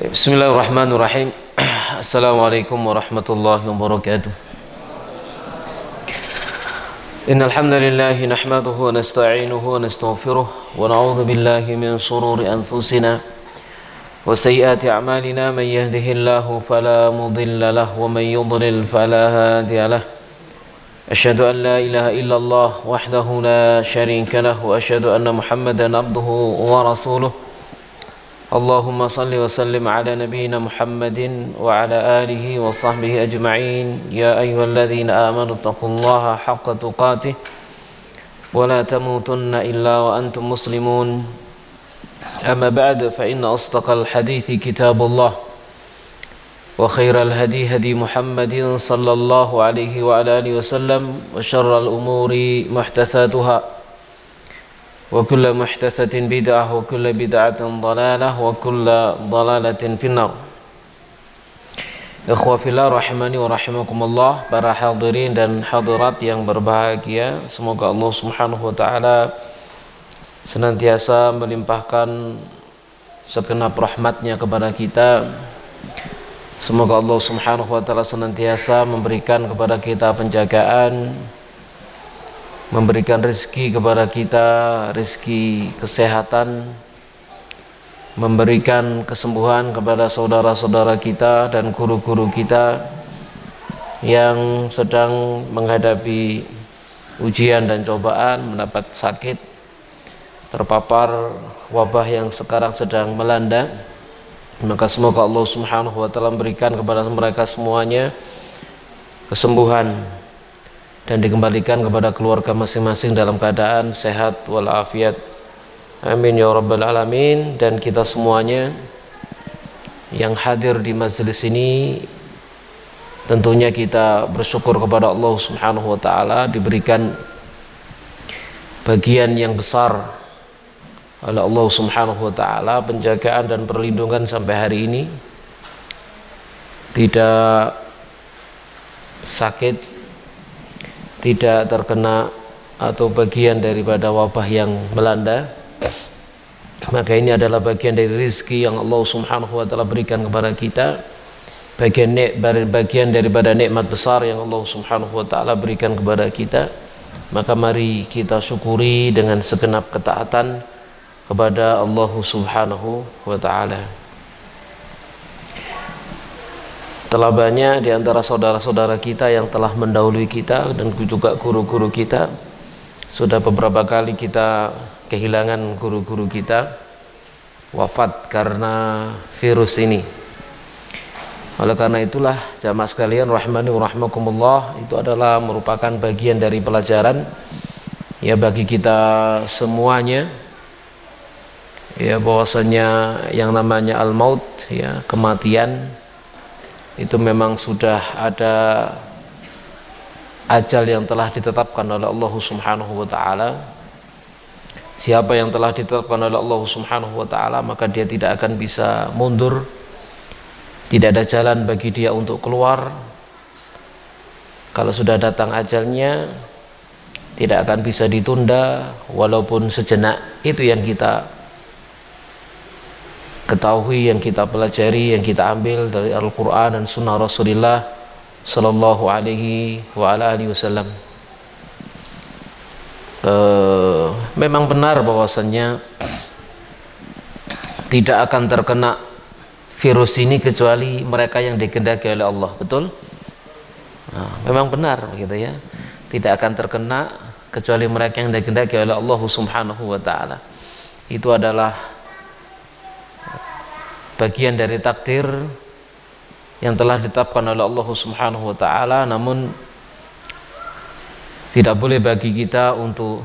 Bismillahirrahmanirrahim. Assalamualaikum warahmatullahi wabarakatuh. Innal hamdalillah nahmaduhu wa nasta'inuhu wa nastaghfiruh wa na'udzu billahi min shururi anfusina wa sayyiati a'malina. Man yahdihillahu fala mudilla lahu wa man yudlil fala hadiya lahu. Asyhadu an la ilaha illallah wahdahu la syarika lahu wa asyhadu anna Muhammadan abduhu wa rasuluh. Allahumma salli wa sallim ala nabiyyina Muhammadin wa ala alihi wa sahbihi ajma'in. Ya ayyuhalladzina amanu taqullaha haqqa tuqatih wa la tamutunna illa wa antum muslimun. Amma ba'd, fa inna asdaqal hadithi kitabullah wa khairal hadi hadi Muhammadin sallallahu alaihi wa ala alihi wa sallam wa syarral umuri muhdatsatuha wa kullu muhdatsatin bid'ah wa kullu bid'atin dhalalah wa kullu dhalalatin finnar. Ikhwa fillah rahimani wa rahimakumullah, para hadirin dan hadirat yang berbahagia, semoga Allah Subhanahu wa taala senantiasa melimpahkan segenap rahmatnya kepada kita. Semoga Allah Subhanahu wa taala senantiasa memberikan kepada kita penjagaan, memberikan rezeki kepada kita, rezeki kesehatan, memberikan kesembuhan kepada saudara-saudara kita dan guru-guru kita yang sedang menghadapi ujian dan cobaan, mendapat sakit, terpapar wabah yang sekarang sedang melanda. Maka semoga Allah Subhanahu wa taala memberikan kepada mereka semuanya kesembuhan dan dikembalikan kepada keluarga masing-masing dalam keadaan sehat walafiat. Amin ya rabbal alamin. Dan kita semuanya yang hadir di majelis ini, tentunya kita bersyukur kepada Allah Subhanahu wa taala diberikan bagian yang besar oleh Allah Subhanahu wa taala, penjagaan dan perlindungan sampai hari ini, tidak sakit, tidak terkena atau bagian daripada wabah yang melanda. Maka ini adalah bagian dari rezeki yang Allah Subhanahu wa taala berikan kepada kita, bagian daripada nikmat besar yang Allah Subhanahu wa taala berikan kepada kita. Maka mari kita syukuri dengan segenap ketaatan kepada Allah Subhanahu wa taala. Telah banyak di antara saudara-saudara kita yang telah mendahului kita dan juga guru-guru kita. Sudah beberapa kali kita kehilangan guru-guru kita, wafat karena virus ini. Oleh karena itulah jamaah sekalian rahimani wa rahimakumullah, itu adalah merupakan bagian dari pelajaran ya bagi kita semuanya, ya bahwasanya yang namanya al-maut, ya kematian, itu memang sudah ada ajal yang telah ditetapkan oleh Allah Subhanahu wa taala. Siapa yang telah ditetapkan oleh Allah Subhanahu wa taala, maka dia tidak akan bisa mundur. Tidak ada jalan bagi dia untuk keluar. Kalau sudah datang ajalnya, tidak akan bisa ditunda walaupun sejenak. Itu yang kita ketahui, yang kita pelajari, yang kita ambil dari Al-Quran dan Sunnah Rasulullah Sallallahu Alaihi wa ala alihi Wasallam. Memang benar bahwasannya tidak akan terkena virus ini kecuali mereka yang dikehendaki oleh Allah, betul? Memang benar begitu ya. Tidak akan terkena kecuali mereka yang dikehendaki oleh Allah Subhanahu wa taala. Itu adalah bagian dari takdir yang telah ditetapkan oleh Allah Subhanahu wa taala. Namun tidak boleh bagi kita untuk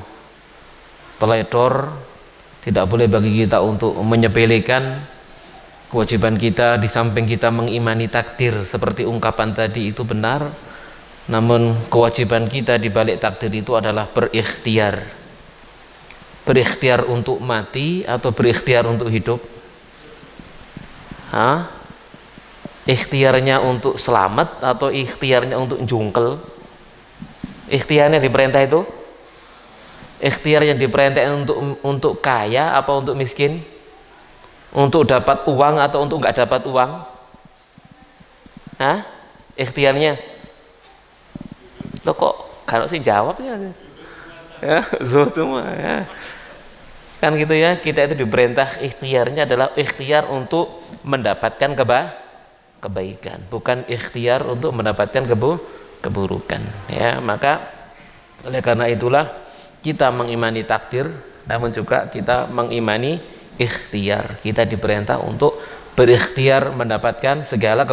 teledor, tidak boleh bagi kita untuk menyepelekan. Kewajiban kita di samping kita mengimani takdir seperti ungkapan tadi itu benar, namun kewajiban kita di balik takdir itu adalah berikhtiar. Berikhtiar untuk mati atau berikhtiar untuk hidup? Ikhtiarnya untuk selamat atau ikhtiarnya untuk jungkel? Ikhtiarnya diperintah itu? Ikhtiar yang diperintah untuk kaya apa untuk miskin? Untuk dapat uang atau untuk nggak dapat uang? Hah? Ikhtiarnya? Loh kok kalau sih jawabnya ya, semua ya. Kan gitu ya, kita itu diperintah ikhtiarnya adalah ikhtiar untuk mendapatkan kebaikan, bukan ikhtiar untuk mendapatkan keburukan ya. Maka oleh karena itulah kita mengimani takdir, namun juga kita mengimani ikhtiar. Kita diperintah untuk berikhtiar mendapatkan segala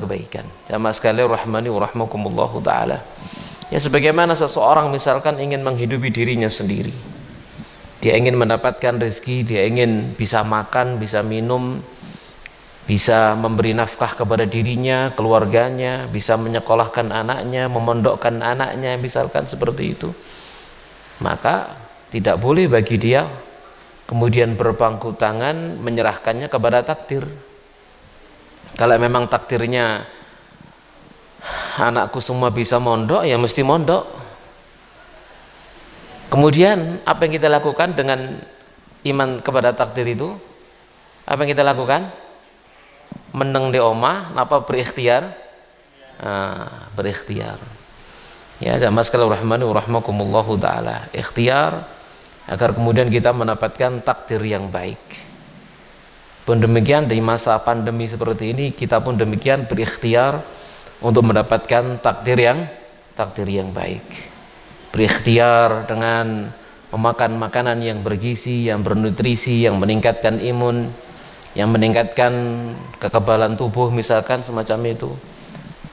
kebaikan. Jamaah sekalian rahmani wa rahmakumullahu taala. Ya, sebagaimana seseorang misalkan ingin menghidupi dirinya sendiri, dia ingin mendapatkan rezeki, dia ingin bisa makan, bisa minum, bisa memberi nafkah kepada dirinya, keluarganya, bisa menyekolahkan anaknya, memondokkan anaknya, misalkan seperti itu, maka tidak boleh bagi dia kemudian berpangku tangan menyerahkannya kepada takdir. Kalau memang takdirnya anakku semua bisa mondok, ya mesti mondok. Kemudian apa yang kita lakukan dengan iman kepada takdir itu? Apa yang kita lakukan? Meneng di omah, napa berikhtiar? Berikhtiar. Ya, jamaah sekalian rahmani wa rahmakumullahu taala. Ikhtiar agar kemudian kita mendapatkan takdir yang baik. Pun demikian di masa pandemi seperti ini, kita pun demikian berikhtiar untuk mendapatkan takdir yang baik. Berikhtiar dengan memakan makanan yang bergizi, yang bernutrisi, yang meningkatkan imun, yang meningkatkan kekebalan tubuh, misalkan semacam itu.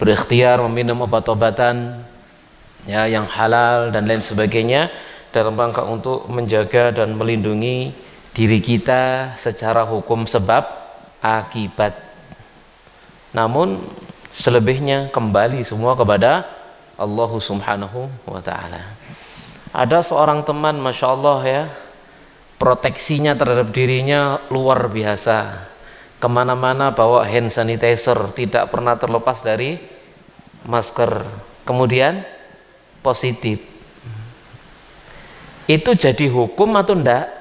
Berikhtiar meminum obat-obatan ya yang halal dan lain sebagainya dalam rangka untuk menjaga dan melindungi diri kita secara hukum sebab akibat. Namun selebihnya kembali semua kepada Allah Subhanahu wa ta'ala. Ada seorang teman, Masya Allah ya, proteksinya terhadap dirinya luar biasa. Kemana-mana bawa hand sanitizer, tidak pernah terlepas dari masker. Kemudian positif. Itu jadi hukum atau enggak?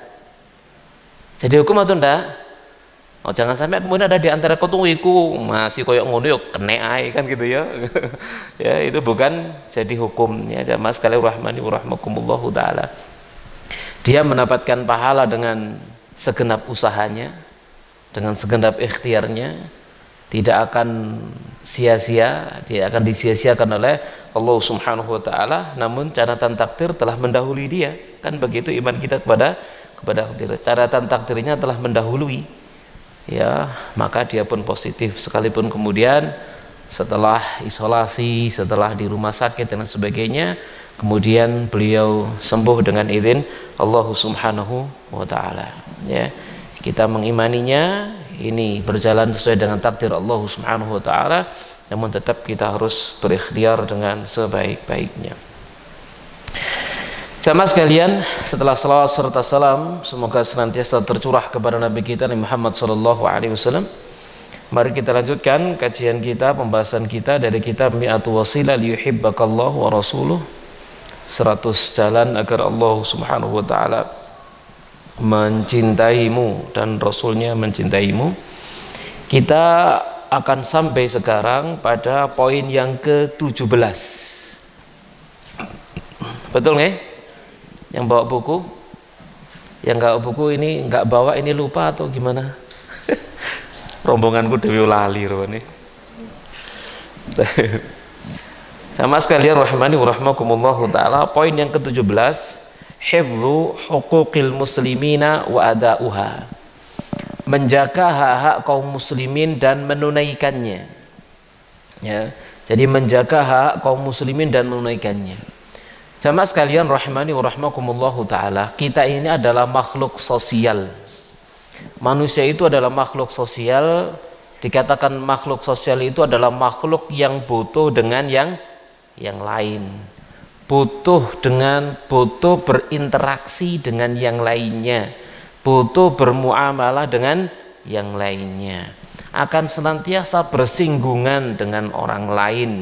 Jadi hukum atau enggak? Oh, jangan sampai kemudian ada di antara ketuiku masih koyok ngono yo kena ae kan gitu ya. Ya, itu bukan jadi hukum ya, jamaah sekalian rahmani wa rahmakumullahu taala. Dia mendapatkan pahala dengan segenap usahanya, dengan segenap ikhtiarnya, tidak akan sia-sia, tidak akan disia-siakan oleh Allah Subhanahu wa taala, namun catatan takdir telah mendahului dia. Kan begitu iman kita kepada takdir. Catatan takdirnya telah mendahului. Ya, maka dia pun positif, sekalipun kemudian setelah isolasi, setelah di rumah sakit dan sebagainya, kemudian beliau sembuh dengan izin Allah Subhanahu wa taala. Ya, kita mengimaninya, ini berjalan sesuai dengan takdir Allah Subhanahu wa taala, namun tetap kita harus berikhtiar dengan sebaik-baiknya. Jamaah sekalian, setelah salawat serta salam semoga senantiasa tercurah kepada Nabi kita Nabi Muhammad SAW, mari kita lanjutkan kajian kita, pembahasan kita dari kitab Mi'atu Wasilah liyuhibbakallah wa rasuluh, 100 jalan agar Allah Subhanahu wa taala mencintaimu dan Rasulnya mencintaimu. Kita akan sampai sekarang pada poin yang ke-17. Betul nggak? Yang bawa buku, yang nggak buku ini nggak bawa, ini lupa atau gimana? Rombonganku dewi lali ini. Sama sekalian rahmani wa rahmakumullahu taala, poin yang ke-17, hifdzu huquqil muslimina wa ada'uha. Menjaga hak-hak kaum muslimin dan menunaikannya. Ya, jadi menjaga hak kaum muslimin dan menunaikannya. Jamaah sekalian rahimani wa rahmakumullahu taala, kita ini adalah makhluk sosial. Manusia itu adalah makhluk sosial. Dikatakan makhluk sosial itu adalah makhluk yang butuh dengan yang lain. Butuh berinteraksi dengan yang lainnya. Butuh bermuamalah dengan yang lainnya. Akan senantiasa bersinggungan dengan orang lain.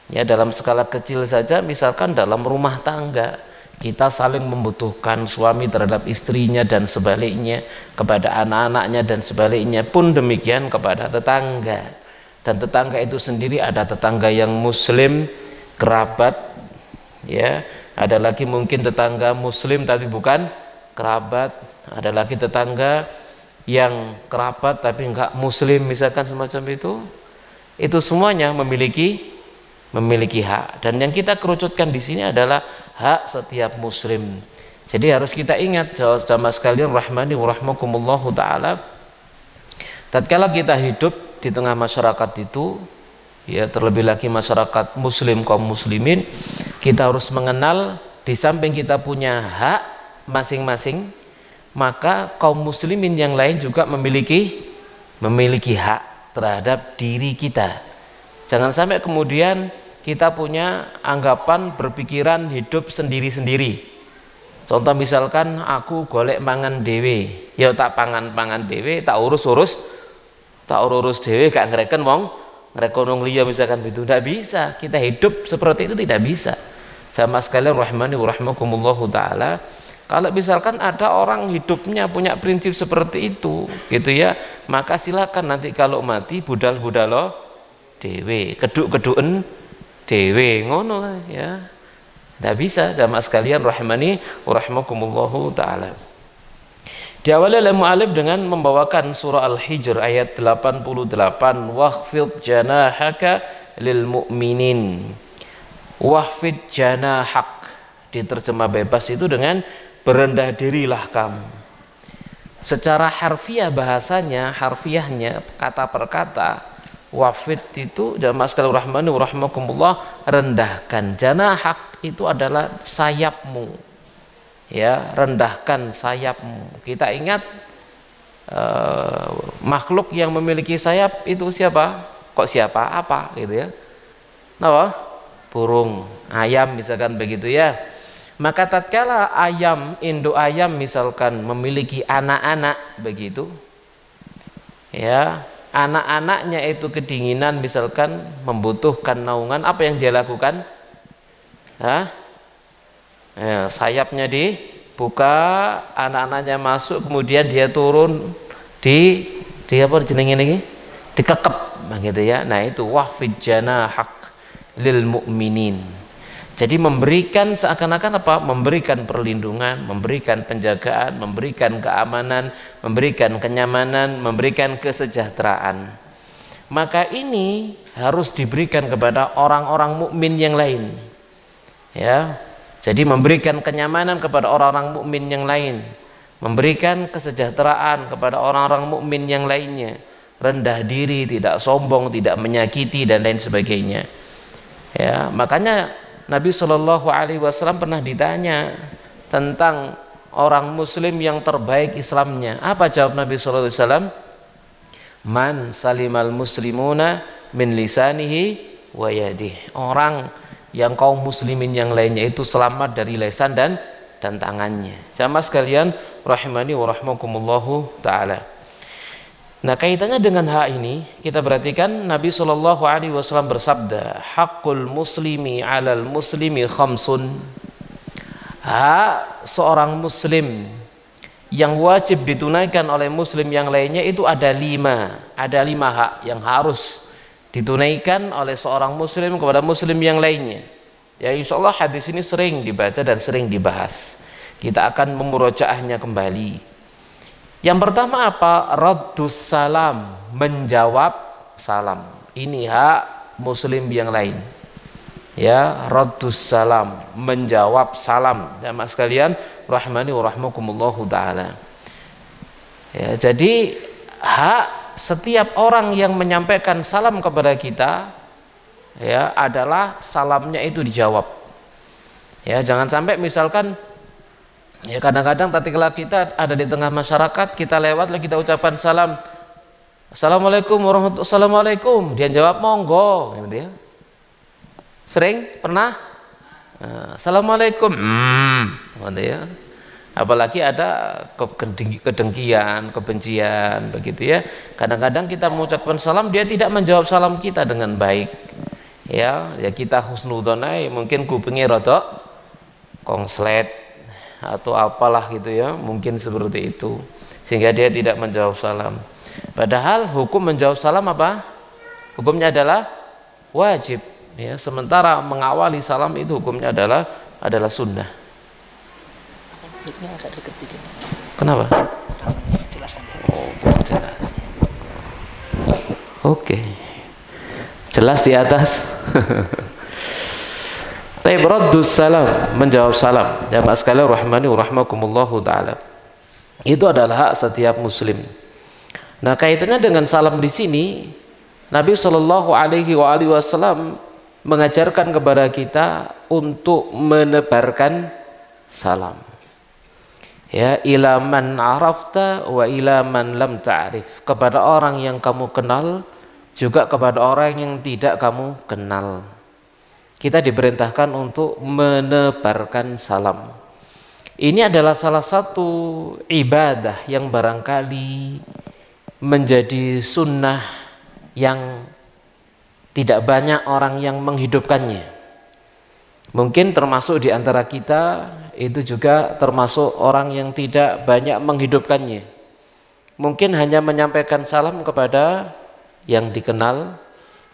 Ya, dalam skala kecil saja, misalkan dalam rumah tangga, Kita saling membutuhkan, suami terhadap istrinya dan sebaliknya, kepada anak-anaknya dan sebaliknya, pun demikian kepada tetangga. Dan tetangga itu sendiri ada tetangga yang muslim, kerabat, ya, ada lagi mungkin tetangga muslim tapi bukan kerabat, ada lagi tetangga yang kerabat tapi enggak muslim, misalkan semacam itu semuanya memiliki hak. Dan yang kita kerucutkan di sini adalah hak setiap muslim. Jadi harus kita ingat jamaah sekalian rahmani wa rahmakumullahu taala, tatkala kita hidup di tengah masyarakat itu, ya terlebih lagi masyarakat muslim, kaum muslimin, kita harus mengenal di samping kita punya hak masing-masing, maka kaum muslimin yang lain juga memiliki hak terhadap diri kita. Jangan sampai kemudian kita punya anggapan, berpikiran hidup sendiri-sendiri. Contoh misalkan aku golek mangan dewe, ya tak pangan dewe, tak urus dewe, gak ngereken wong liya, misalkan itu tidak bisa. Kita hidup seperti itu tidak bisa. Sama sekalian rahmani wa rahmakumullahu taala, kalau misalkan ada orang hidupnya punya prinsip seperti itu, gitu ya, maka silakan nanti kalau mati budal-budalo dewe, keduk-keduken dewe, ngono lah ya. Tidak bisa jamaah sekalian rahmani wa rahmakumullahu taala. Diawali oleh mu'alif dengan membawakan surah Al-Hijr ayat 88, wahfid janahaka lil mu'minin. Wahfid janahak, diterjemah bebas itu dengan berendah dirilah kamu. Secara harfiah bahasanya, harfiahnya kata per kata, wafid itu jamaah sekalian rahmani wa rahmakumullah, rendahkan. Janahak itu adalah sayapmu, ya, rendahkan sayapmu. Kita ingat makhluk yang memiliki sayap itu siapa? Kok siapa? Apa gitu ya? Apa? Burung, ayam misalkan begitu ya. Maka tatkala induk ayam misalkan memiliki anak-anak begitu, ya, anak-anaknya itu kedinginan misalkan, membutuhkan naungan, apa yang dia lakukan? Ya, sayapnya dibuka, anak-anaknya masuk, kemudian dia turun di apa jenenge ini? Dikekep begitu ya. Nah, itu wahfid janahak lil mu'minin. Jadi memberikan seakan-akan apa? Memberikan perlindungan, memberikan penjagaan, memberikan keamanan, memberikan kenyamanan, memberikan kesejahteraan. Maka ini harus diberikan kepada orang-orang mukmin yang lain. Ya. Jadi memberikan kenyamanan kepada orang-orang mukmin yang lain, memberikan kesejahteraan kepada orang-orang mukmin yang lainnya, rendah diri, tidak sombong, tidak menyakiti dan lain sebagainya. Ya, makanya Nabi Shallallahu Alaihi Wasallam pernah ditanya tentang orang Muslim yang terbaik Islamnya. Apa jawab Nabi Shallallahu Alaihi Wasallam? Man salimal muslimuna min lisanihi wa yadihi. Orang yang kaum muslimin yang lainnya itu selamat dari lisan dan tangannya. Jamaah sekalian rahimani wa rahmakumullahu taala. Nah, kaitannya dengan hak ini kita perhatikan Nabi Shallallahu Alaihi Wasallam bersabda, hakul muslimi alal muslimi khamsun. Hak seorang muslim yang wajib ditunaikan oleh muslim yang lainnya itu ada 5 hak yang harus ditunaikan oleh seorang muslim kepada muslim yang lainnya. Ya, insya Allah hadis ini sering dibaca dan sering dibahas. Kita akan memurojaahnya kembali. Yang pertama apa? Raddus salam, menjawab salam. Ini hak muslim yang lain. Ya, raddus salam, menjawab salam. Jamaah sekalian rahmani wa rahmakumullahu taala. Ya, jadi hak setiap orang yang menyampaikan salam kepada kita, ya, adalah salamnya itu dijawab. Ya, jangan sampai misalkan, ya, kadang-kadang tatkala kita ada di tengah masyarakat, kita lewat lalu kita ucapkan salam, assalamualaikum warahmatullahi wabarakatuh, assalamualaikum, dia jawab monggo, gitu ya. Sering pernah assalamualaikum, gitu ya. Apalagi ada kedengkian, kebencian begitu ya. Kadang-kadang kita mengucapkan salam, dia tidak menjawab salam kita dengan baik. Ya kita husnudzon, mungkin kupingnya rada konslet atau apalah gitu ya, mungkin seperti itu, sehingga dia tidak menjawab salam. Padahal hukum menjawab salam apa? Hukumnya adalah wajib ya, sementara mengawali salam itu hukumnya adalah sunnah. Kenapa? Oh, jelas. Oke. Jelas di atas. Taib raddus salam, menjawab salam. Jamaah sekalian rahmani wa rahmakumullahu taala. Itu adalah hak setiap muslim. Nah, kaitannya dengan salam di sini, Nabi Shallallahu alaihi wasallam mengajarkan kepada kita untuk menebarkan salam. Ya, ila man arafta wa ila man lam ta'rif, kepada orang yang kamu kenal juga kepada orang yang tidak kamu kenal. Kita diperintahkan untuk menebarkan salam. Ini adalah salah satu ibadah yang barangkali menjadi sunnah yang tidak banyak orang yang menghidupkannya. Mungkin termasuk di antara kita itu juga termasuk orang yang tidak banyak menghidupkannya. Mungkin hanya menyampaikan salam kepada yang dikenal.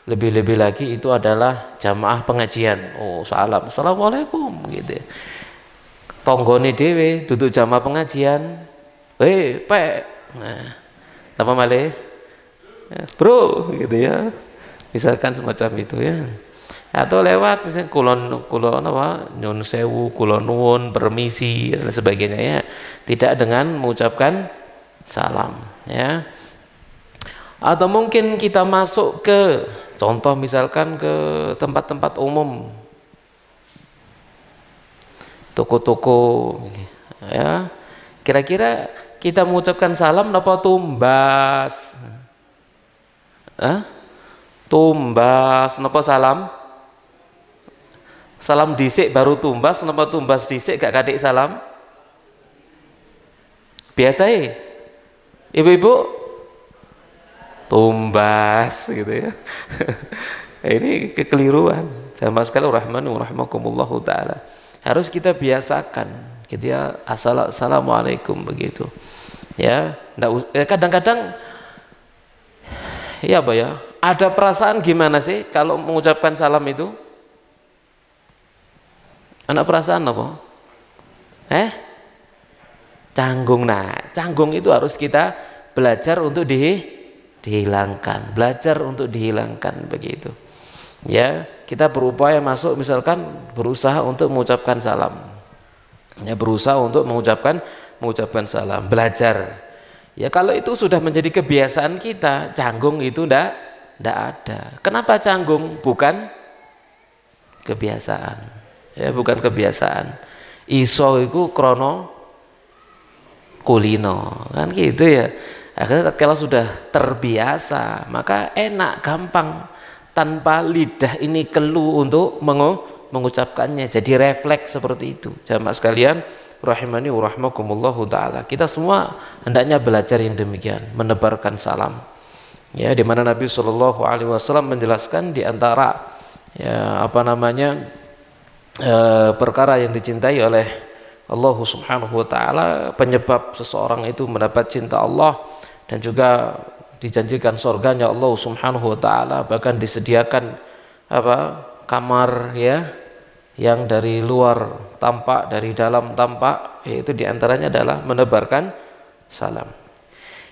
Lebih-lebih lagi itu adalah jamaah pengajian. Oh, salam, assalamualaikum gitu ya. Tonggone dewe duduk jamaah pengajian, Pak, nah, apa malih, bro gitu ya, misalkan semacam itu ya. Atau lewat misalnya kulon apa, nyun sewu, kulon nuwun, permisi dan sebagainya ya, tidak dengan mengucapkan salam ya. Atau mungkin kita masuk ke contoh misalkan ke tempat-tempat umum, toko-toko ya, kira-kira kita mengucapkan salam napa tumbas? Tumbas napa salam? Salam dhisik baru tumbas, napa tumbas dhisik gak kadik salam? Biasa ya? Ibu-ibu tumbas gitu ya. Ini kekeliruan. Jamaah sekalian rahmani wa rahmakumullahu taala. Harus kita biasakan gitu ya, assalamualaikum begitu. Ya, kadang-kadang ya apa ya? Ada perasaan gimana sih kalau mengucapkan salam itu? Anak perasaan apa? Canggung. Nah, canggung itu harus kita belajar untuk dihilangkan, belajar untuk dihilangkan begitu. Ya, kita berupaya masuk misalkan berusaha untuk mengucapkan salam. Ya, berusaha untuk mengucapkan salam, belajar. Ya, kalau itu sudah menjadi kebiasaan kita, canggung itu ndak ada. Kenapa canggung? Bukan kebiasaan. Ya, bukan kebiasaan. Iso iku krono kulino, kan gitu ya. Akhirnya kalau sudah terbiasa, maka enak, gampang, tanpa lidah ini kelu untuk mengucapkannya, jadi refleks seperti itu. Jamaah sekalian rahimani wa rahmakumullahu taala, kita semua hendaknya belajar yang demikian, menebarkan salam. Ya, di mana Nabi Shallallahu alaihi wasallam menjelaskan di antara ya perkara yang dicintai oleh Allah Subhanahu wa taala, penyebab seseorang itu mendapat cinta Allah dan juga dijanjikan surganya Allah Subhanahu wa taala, bahkan disediakan kamar ya yang dari luar tampak, dari dalam tampak, yaitu diantaranya adalah menebarkan salam.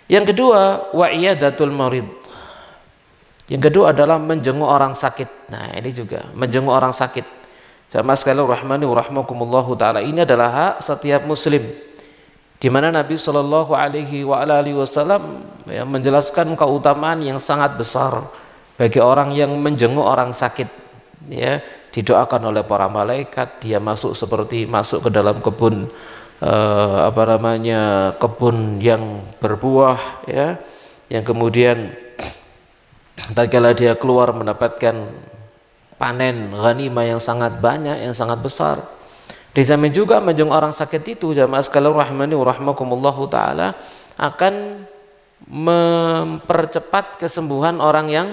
Yang kedua, wa iyadatul marid. Yang kedua adalah menjenguk orang sakit. Nah, ini juga menjenguk orang sakit. Jamaah sekalian rahmani wa rahmakumullahu taala, ini adalah hak setiap muslim, di mana Nabi Shallallahu alaihi wasallam ya, menjelaskan keutamaan yang sangat besar bagi orang yang menjenguk orang sakit. Ya, didoakan oleh para malaikat, dia seperti masuk ke dalam kebun kebun yang berbuah ya, yang kemudian tatkala dia keluar mendapatkan panen ghanimah yang sangat banyak, yang sangat besar. Di samping juga menjenguk orang sakit itu, jamaah sekalian rahmani wa rahmakumullahu taala, akan mempercepat kesembuhan orang yang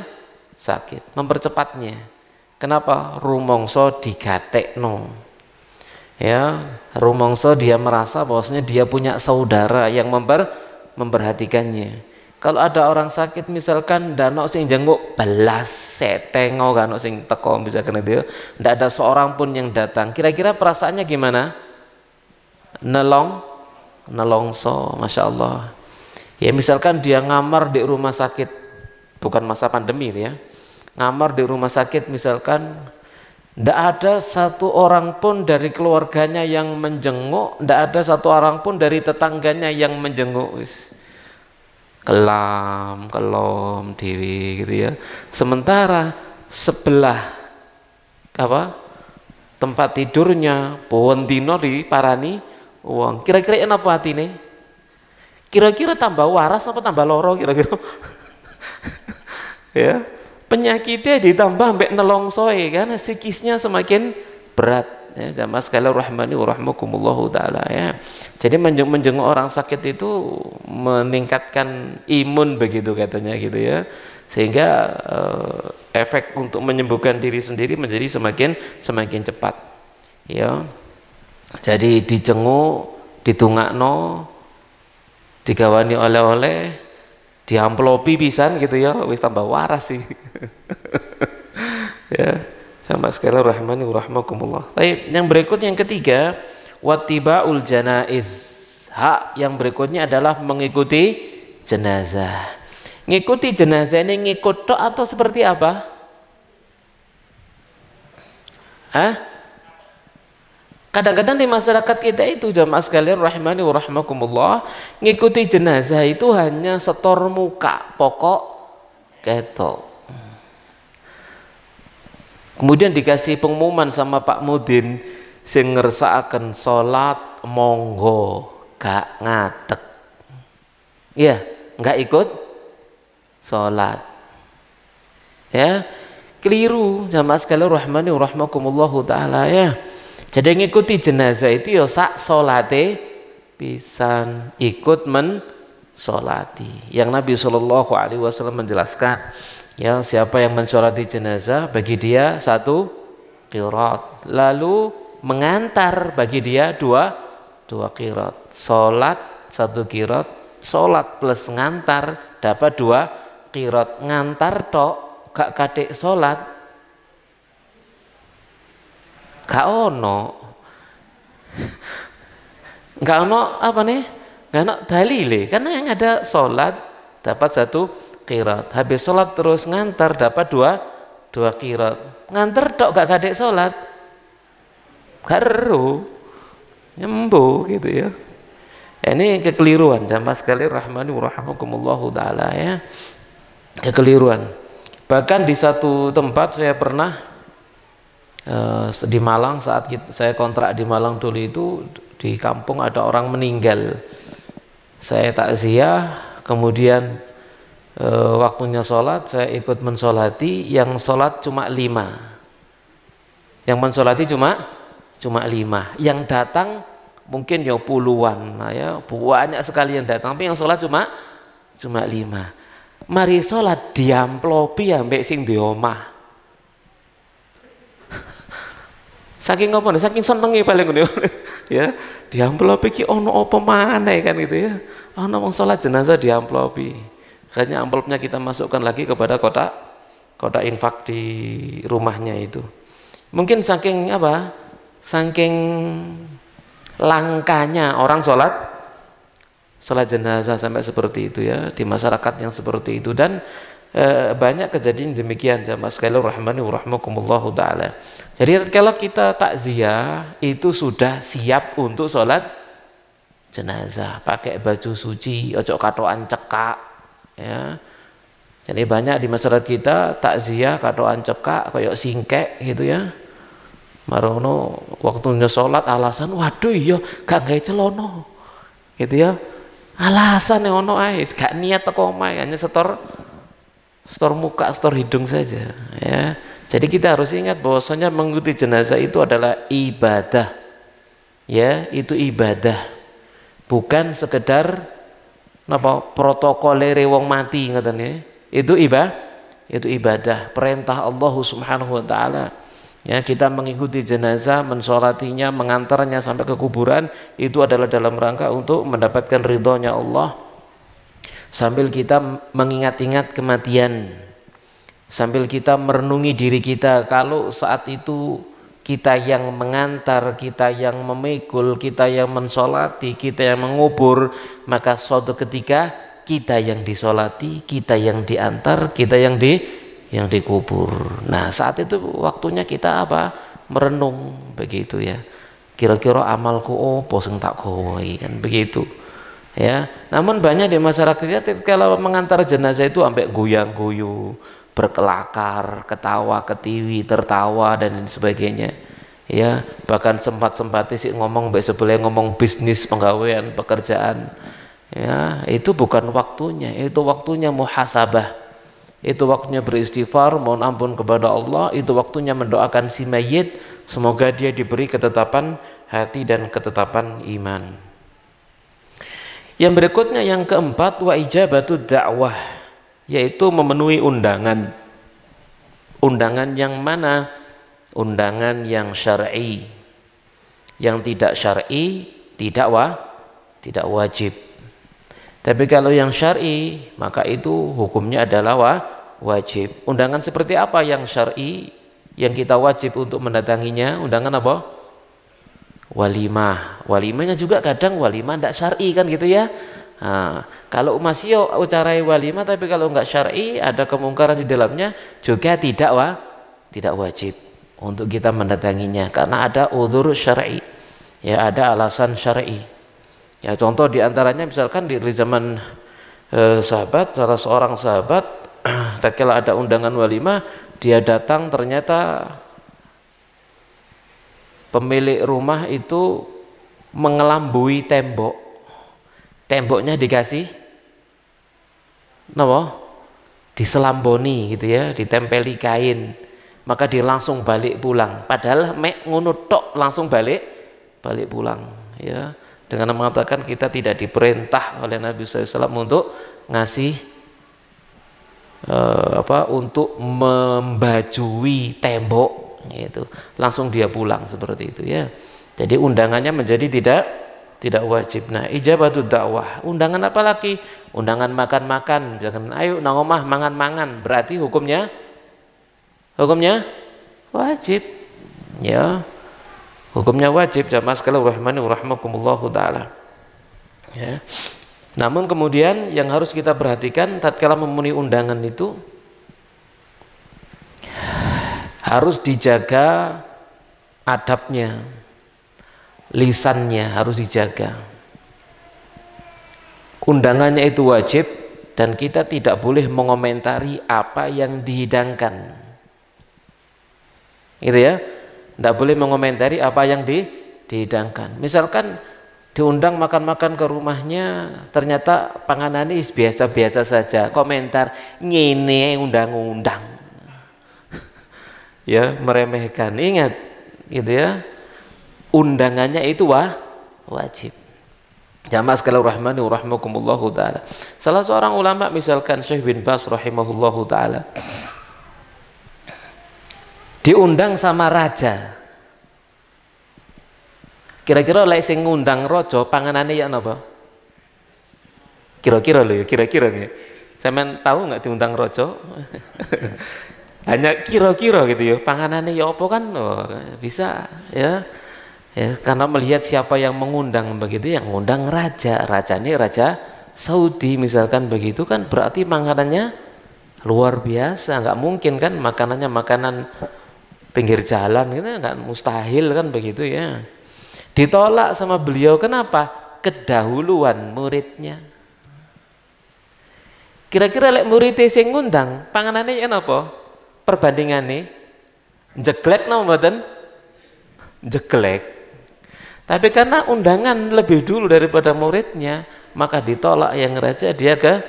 sakit, mempercepatnya. Kenapa? Rumongso digatekno. Ya, rumangsa dia merasa bahwasanya dia punya saudara yang memperhatikannya. Kalau ada orang sakit misalkan ndak sing jenguk belas seteng kan sing teko misalkan itu, ndak ada seorang pun yang datang. Kira-kira perasaannya gimana? Nelongso, masya Allah. Ya misalkan dia ngamar di rumah sakit, bukan masa pandemi ini ya, ngamar di rumah sakit misalkan, tidak ada satu orang pun dari keluarganya yang menjenguk, tidak ada satu orang pun dari tetangganya yang menjenguk. Kelam dewi gitu ya. Sementara sebelah tempat tidurnya pohon dino diparani uang. Kira-kira apa hati nih? Kira-kira tambah waras apa tambah loro kira-kira? Ya. Penyakitnya ditambah sampai nelongsoe kan, psikisnya semakin berat ya. Jamaah sekalian rahmani wa rahmakumullahu taala ya. Jadi menjenguk orang sakit itu meningkatkan imun begitu katanya gitu ya. Sehingga efek untuk menyembuhkan diri sendiri menjadi semakin cepat. Ya. Jadi dijenguk, ditungakno, digawani oleh-oleh, diamplopi pisan gitu ya, wis tambah waras sih. Ya, sama sekali rahmani wa rahmakumullah. Baik, yang berikutnya yang ketiga, wattibaul janaiz. Hak yang berikutnya adalah mengikuti jenazah. Ngikuti jenazah ini ngikut tok atau seperti apa? Kadang-kadang di masyarakat kita itu jamaah sekalian rahimani wa rahmakumullah, ngikuti jenazah itu hanya setor muka pokok ketok. Kemudian dikasih pengumuman sama Pak Mudin sing ngersakaken salat monggo gak ngatek. Iya, nggak ikut salat. Ya, keliru jamaah sekalian rahimani wa rahmakumullah taala ya. Jadi ngikuti jenazah itu ya sak solate pisan, ikut mensolati. Yang Nabi Shallallahu Alaihi Wasallam menjelaskan, ya siapa yang mensolati jenazah bagi dia satu qirat, lalu mengantar bagi dia dua qirat. Solat satu qirat, solat plus ngantar dapat dua qirat. Ngantar tok gak kadek solat. Gak ono apa nih? Gak ono dalile, karena yang ada sholat dapat satu qirat, habis sholat terus ngantar dapat dua qirat. Ngantar tok gak kadek sholat, gak ero nyembuh gitu ya. Ini kekeliruan jamaah sekalian rahmani wa rahimakumullahu taala ya. Kekeliruan. Bahkan di satu tempat saya pernah di Malang, saat saya kontrak di Malang dulu itu, di kampung ada orang meninggal, saya takziah, kemudian waktunya sholat saya ikut mensolati, yang sholat cuma 5, yang mensolati cuma 5, yang datang mungkin ya puluhan, nah ya banyak sekali yang datang, tapi yang sholat cuma 5. Mari sholat diamplopi ambek sing di omah. Saking apa nih? Saking senengi paling ngono ya. Diamplopi iki ono apa maneh kan gitu ya. Ono wong salat jenazah diamplopi. Akhirnya amplopnya kita masukkan lagi kepada kotak infak di rumahnya itu. Mungkin saking apa? Saking langkanya orang salat jenazah sampai seperti itu ya, di masyarakat yang seperti itu. Dan banyak kejadian demikian jamaah sekalian rahmani wa rahmakumullahu taala. Jadi kalau kita takziah itu sudah siap untuk sholat jenazah, pakai baju suci, ojo katoan cekak ya. Jadi banyak di masyarakat kita takziah katoan cekak kayak singkek gitu ya. Marono waktunya sholat alasan waduh iya gak gawe celono gitu ya. Alasan yang ono ae, gak niat teko omahe, hanya setor muka, setor hidung saja ya. Jadi kita harus ingat bahwasanya mengikuti jenazah itu adalah ibadah. Ya, itu ibadah. Bukan sekedar napa protokolere wong mati ngoten ya. Itu ibadah. Perintah Allah Subhanahu wa taala. Ya, kita mengikuti jenazah, mensolatinya, mengantarnya sampai ke kuburan, itu adalah dalam rangka untuk mendapatkan ridhonya Allah, sambil kita mengingat-ingat kematian, sambil kita merenungi diri kita. Kalau saat itu kita yang mengantar, kita yang memikul, kita yang mensolati, kita yang mengubur, maka suatu ketika kita yang disolati, kita yang diantar, kita yang dikubur. Nah, saat itu waktunya kita apa? Merenung begitu ya. Kira-kira amalku opo sing tak kowe, kan begitu. Ya. Namun banyak di masyarakat kita kalau mengantar jenazah itu sampai goyang-guyu, berkelakar, ketawa, ketiwi, tertawa dan lain sebagainya. Ya, bahkan sempat-sempati sih ngomong sebelah ngomong bisnis, penggawean, pekerjaan. Ya, itu bukan waktunya, itu waktunya muhasabah. Itu waktunya beristighfar, mohon ampun kepada Allah. Itu waktunya mendoakan si mayit, semoga dia diberi ketetapan hati dan ketetapan iman. Yang berikutnya, yang keempat, wa ijabatu da'wah, yaitu memenuhi undangan. Undangan yang mana? Undangan yang syar'i. Yang tidak syar'i tidak wajib. Tapi kalau yang syar'i, maka itu hukumnya adalah wajib. Undangan seperti apa yang syar'i yang kita wajib untuk mendatanginya? Undangan apa? Walimah. Walimahnya juga kadang walimah tidak syar'i kan gitu ya. Nah, kalau masih ucarai walimah tapi kalau enggak syar'i, ada kemungkaran di dalamnya, juga tidak wajib untuk kita mendatanginya karena ada udzur syar'i. Ya, ada alasan syar'i. Ya, contoh diantaranya misalkan di zaman sahabat, salah seorang sahabat tatkala ada undangan walimah, dia datang, ternyata pemilik rumah itu mengelambui temboknya dikasih diselamboni gitu ya, ditempeli kain, maka dia langsung balik pulang, padahal mek ngono tok langsung balik pulang ya, dengan mengatakan kita tidak diperintah oleh Nabi SAW untuk ngasih untuk membajui tembok gitu. Langsung dia pulang seperti itu ya. Jadi undangannya menjadi tidak wajib. Nah, ijabatud dakwah, undangan apa lagi? Undangan makan-makan, jangan ayo nang omah mangan-mangan, berarti hukumnya wajib ya. Hukumnya wajib, jamaah sekalian rahimani wa rahimakumullahu taala. Ya. Namun kemudian yang harus kita perhatikan tatkala memenuhi undangan itu harus dijaga adabnya, lisannya harus dijaga. Undangannya itu wajib dan kita tidak boleh mengomentari apa yang dihidangkan. Gitu ya. Tidak boleh mengomentari apa yang dihidangkan. Misalkan diundang makan-makan ke rumahnya, ternyata panganannya biasa-biasa saja, komentar ngene undang-undang. Ya, meremehkan. Ingat, gitu ya. Undangannya itu wajib. Jamaah sekalian rahimani wa rahimakumullahu taala. Salah seorang ulama misalkan Syekh bin Baz rahimahullahu taala diundang sama raja. Kira-kira lek sing ngundang raja panganane ya napa? Kira-kira lho, kira-kira nggih. Sampeyan tahu nggak diundang raja? Hanya kira-kira gitu ya. Panganane ya apa kan? Oh, bisa ya. Ya, karena melihat siapa yang mengundang begitu, yang ngundang raja. Rajane raja Saudi misalkan begitu kan, berarti makanannya luar biasa. Nggak mungkin kan makanannya makanan pinggir jalan gitu, nggak, mustahil kan begitu ya. Ditolak sama beliau, kenapa? Kedahuluan muridnya. Kira-kira lek muridnya sing ngundang panganane ya napa? Perbandingane jeglek napa mboten? Jeglek. Tapi karena undangan lebih dulu daripada muridnya, maka ditolak yang raja, dia ke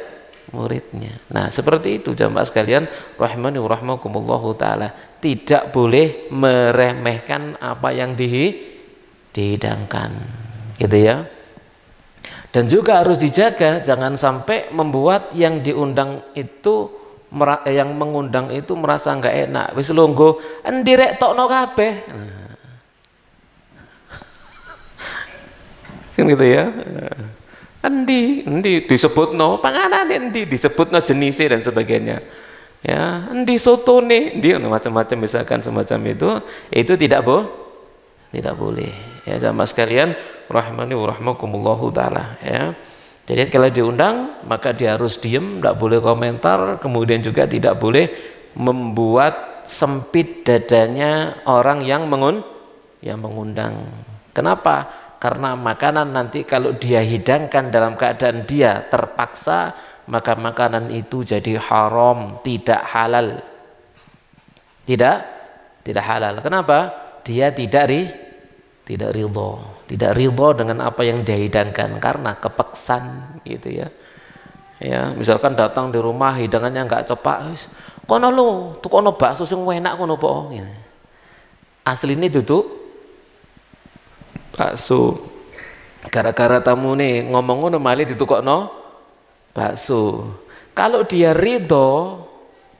muridnya. Nah, seperti itu jamaah sekalian rahimani wa rahimakumullahu taala. Tidak boleh meremehkan apa yang dihidangkan, gitu ya. Dan juga harus dijaga jangan sampai membuat yang diundang itu yang mengundang itu merasa nggak enak, wis longgo endi rek tokno kabeh. Kan gitu ya. Endi disebutno panganan, endi disebutno jenisnya dan sebagainya. Ya, endi sotone, endi macam-macam misalkan semacam itu tidak boleh. Ya, jamaah sekalian rahimani wa rahmakumullahu taala, ya. Jadi kalau diundang maka dia harus diem, tidak boleh komentar, kemudian juga tidak boleh membuat sempit dadanya orang yang mengundang. Kenapa? Karena makanan nanti kalau dia hidangkan dalam keadaan dia terpaksa, maka makanan itu jadi haram, tidak halal. Tidak halal. Kenapa? Dia tidak ridho dengan apa yang dia hidangkan karena kepeksan gitu ya. Ya, misalkan datang di rumah hidangannya nggak cepak, kono lo, tuh kono bakso sing enak kono po. Gitu. Aslinya duduk bakso. Gara-gara tamu nih ngomong ngono malih ditukokno bakso. Kalau dia ridho,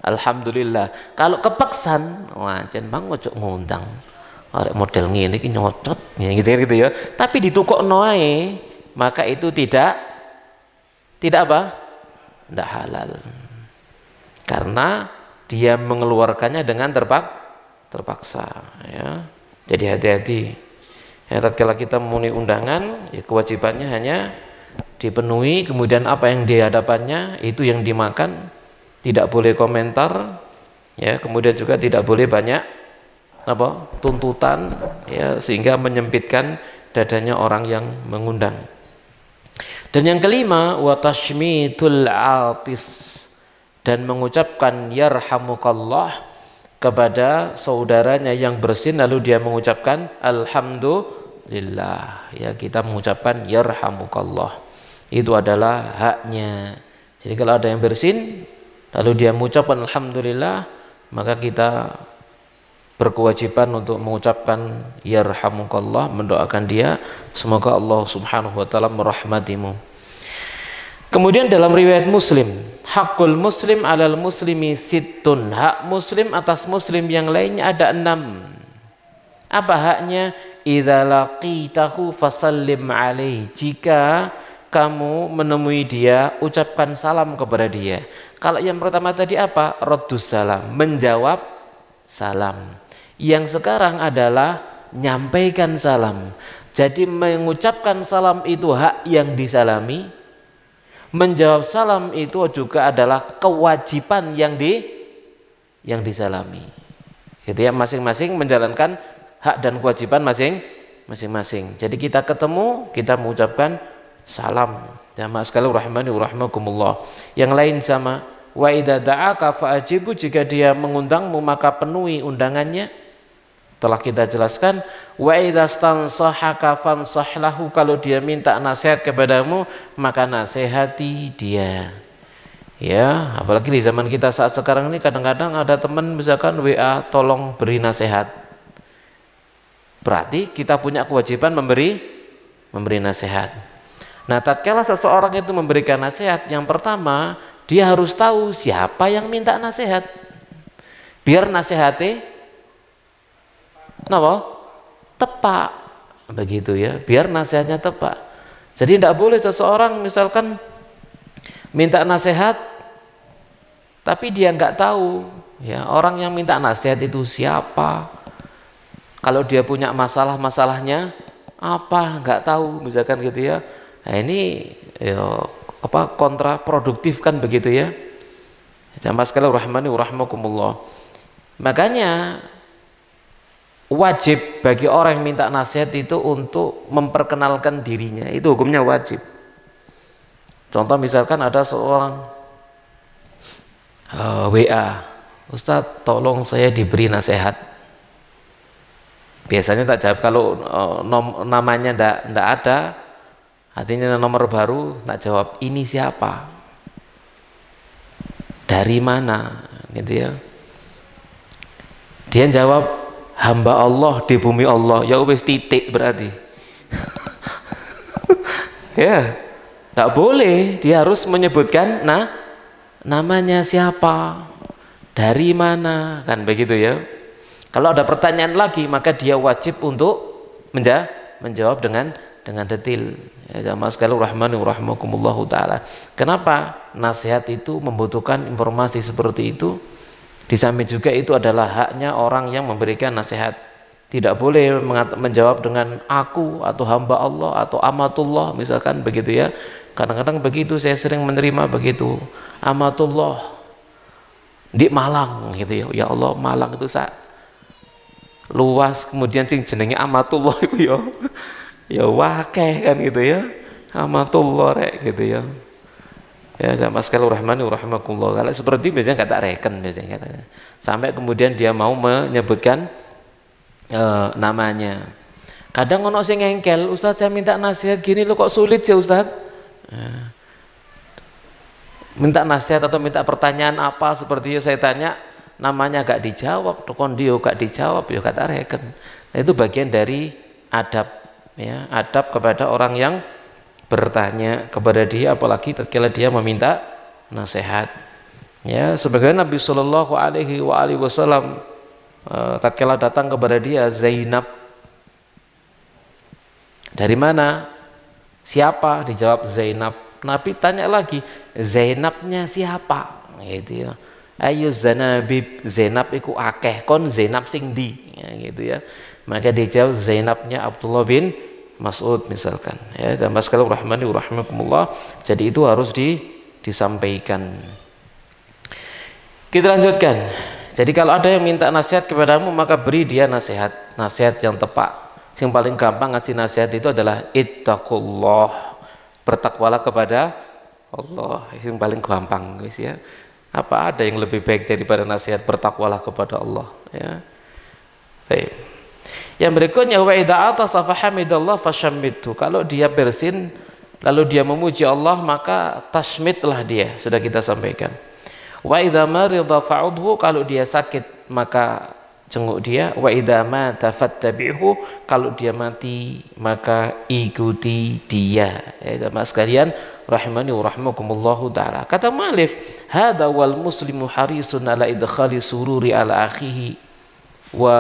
alhamdulillah. Kalau kepeksan, wah jen bang ojo ngundang. Arek model ngene iki nyocot gitu ya. Tapi ditukokno ae, maka itu tidak apa? Tidak halal. Karena dia mengeluarkannya dengan terpaksa, ya. Jadi hati-hati. Ya, tatkala kita memenuhi undangan, ya kewajibannya hanya dipenuhi, kemudian apa yang di hadapannya itu yang dimakan, tidak boleh komentar, ya, kemudian juga tidak boleh banyak tuntutan, ya, sehingga menyempitkan dadanya orang yang mengundang. Dan yang kelima, wa tashmitul atis, dan mengucapkan yarhamukallah kepada saudaranya yang bersin, lalu dia mengucapkan alhamdulillah, ya, kita mengucapkan yarhamukallah, itu adalah haknya. Jadi kalau ada yang bersin lalu dia mengucapkan alhamdulillah, maka kita berkewajiban untuk mengucapkan yarhamukallah, mendoakan dia semoga Allah Subhanahu wa taala merahmatimu. Kemudian dalam riwayat Muslim, hakul muslim alal muslimi sittun, hak muslim atas muslim yang lainnya ada 6. Apa haknya? Idza laqitahu fasallim alaihi, jika kamu menemui dia ucapkan salam kepada dia. Kalau yang pertama tadi apa? Raddus salam, menjawab salam. Yang sekarang adalah nyampaikan salam. Jadi mengucapkan salam itu hak yang disalami, menjawab salam itu juga adalah kewajiban yang disalami. Gitu ya, masing-masing menjalankan hak dan kewajiban masing-masing. Jadi kita ketemu, kita mengucapkan salam. Jamaah sekalian rahimani wa rahimakumullah. Yang lain sama, wa idza da'aka fa'ajibu, jika dia mengundangmu maka penuhi undangannya. Telah kita jelaskan, wa idza stansahaka fansahlahu, kalau dia minta nasihat kepadamu maka nasihati dia. Ya, apalagi di zaman kita saat sekarang ini kadang-kadang ada teman misalkan WA tolong beri nasihat. Berarti kita punya kewajiban memberi nasihat. Nah, tatkala seseorang itu memberikan nasihat, yang pertama dia harus tahu siapa yang minta nasihat. Biar nasihatnya tepat, begitu ya, biar nasihatnya tepat. Jadi tidak boleh seseorang misalkan minta nasihat tapi dia nggak tahu, ya, orang yang minta nasihat itu siapa, kalau dia punya masalahnya apa nggak tahu, misalkan gitu ya. Nah, ini ya, kontraproduktif kan begitu ya. Jamaah sekalian rahimani wa rahimakumullah. Makanya wajib bagi orang yang minta nasihat itu untuk memperkenalkan dirinya, itu hukumnya wajib. Contoh misalkan ada seorang WA, Ustadz tolong saya diberi nasihat. Biasanya tak jawab kalau namanya ndak ada, artinya nomor baru, tak jawab ini siapa, dari mana, gitu ya. Dia jawab hamba Allah di bumi Allah, ya wis titik berarti. Ya, tak boleh, dia harus menyebutkan namanya siapa, dari mana, kan begitu ya. Kalau ada pertanyaan lagi maka dia wajib untuk menjawab dengan detail. Ya, jamaah sekalian rahmani wa rahimakumullahu taala. Kenapa nasihat itu membutuhkan informasi seperti itu? Di samping juga itu adalah haknya orang yang memberikan nasihat. Tidak boleh menjawab dengan aku atau hamba Allah atau amatullah misalkan begitu ya. Kadang-kadang begitu, saya sering menerima begitu. Amatullah di Malang gitu ya. Ya Allah, Malang itu luas, kemudian sing jenenge amatullah itu ya wakeh kan gitu ya, amatullah rek gitu ya. Ya sama sekali rahmani rahimakumullah. Kalau seperti biasanya nggak tak reken biasanya katakan. Sampai kemudian dia mau menyebutkan namanya. Kadang ono sing ngengkel, Ustaz saya minta nasihat gini lo kok sulit sih Ustaz. Minta nasihat atau minta pertanyaan apa seperti itu saya tanya, namanya gak dijawab, kondio gak dijawab, ya kata reken. Nah, itu bagian dari adab, ya, adab kepada orang yang bertanya kepada dia, apalagi tatkala dia meminta nasihat. Ya, sebagaimana Nabi Shallallahu Alaihi Wasallam tatkala datang kepada dia Zainab, dari mana? Siapa? Dijawab Zainab. Nabi tanya lagi, Zainabnya siapa? Gitu ya. Ayo zanabib, Zainab iku akeh, kon Zainab sing di, ya, gitu ya. Maka dijawab Zainabnya Abdullah bin Mas'ud misalkan. Ya, dan sekali rahmani wa rahimakumullah. Jadi itu harus disampaikan. Kita lanjutkan. Jadi kalau ada yang minta nasihat kepadamu, maka beri dia nasihat yang tepat. Yang paling gampang ngasih nasihat itu adalah ittaqullah, bertakwalah kepada Allah. Yang paling gampang guys ya. Apa ada yang lebih baik daripada nasihat bertakwalah kepada Allah ya. Baik. Yang berikutnya wa idza atasa fahamidallah fashammidhu. Kalau dia bersin lalu dia memuji Allah maka tasmitlah dia, sudah kita sampaikan. Wa idza marida fa'udhu, kalau dia sakit maka jenguk dia. Wa idza mata fattabi'hu, kalau dia mati maka ikuti dia. Ya jemaah sekalian rahimani wa rahimakumullahu taala. Kata mu'allif, hadza wal muslimu harisun ala idkhali sururi ala akhihi wa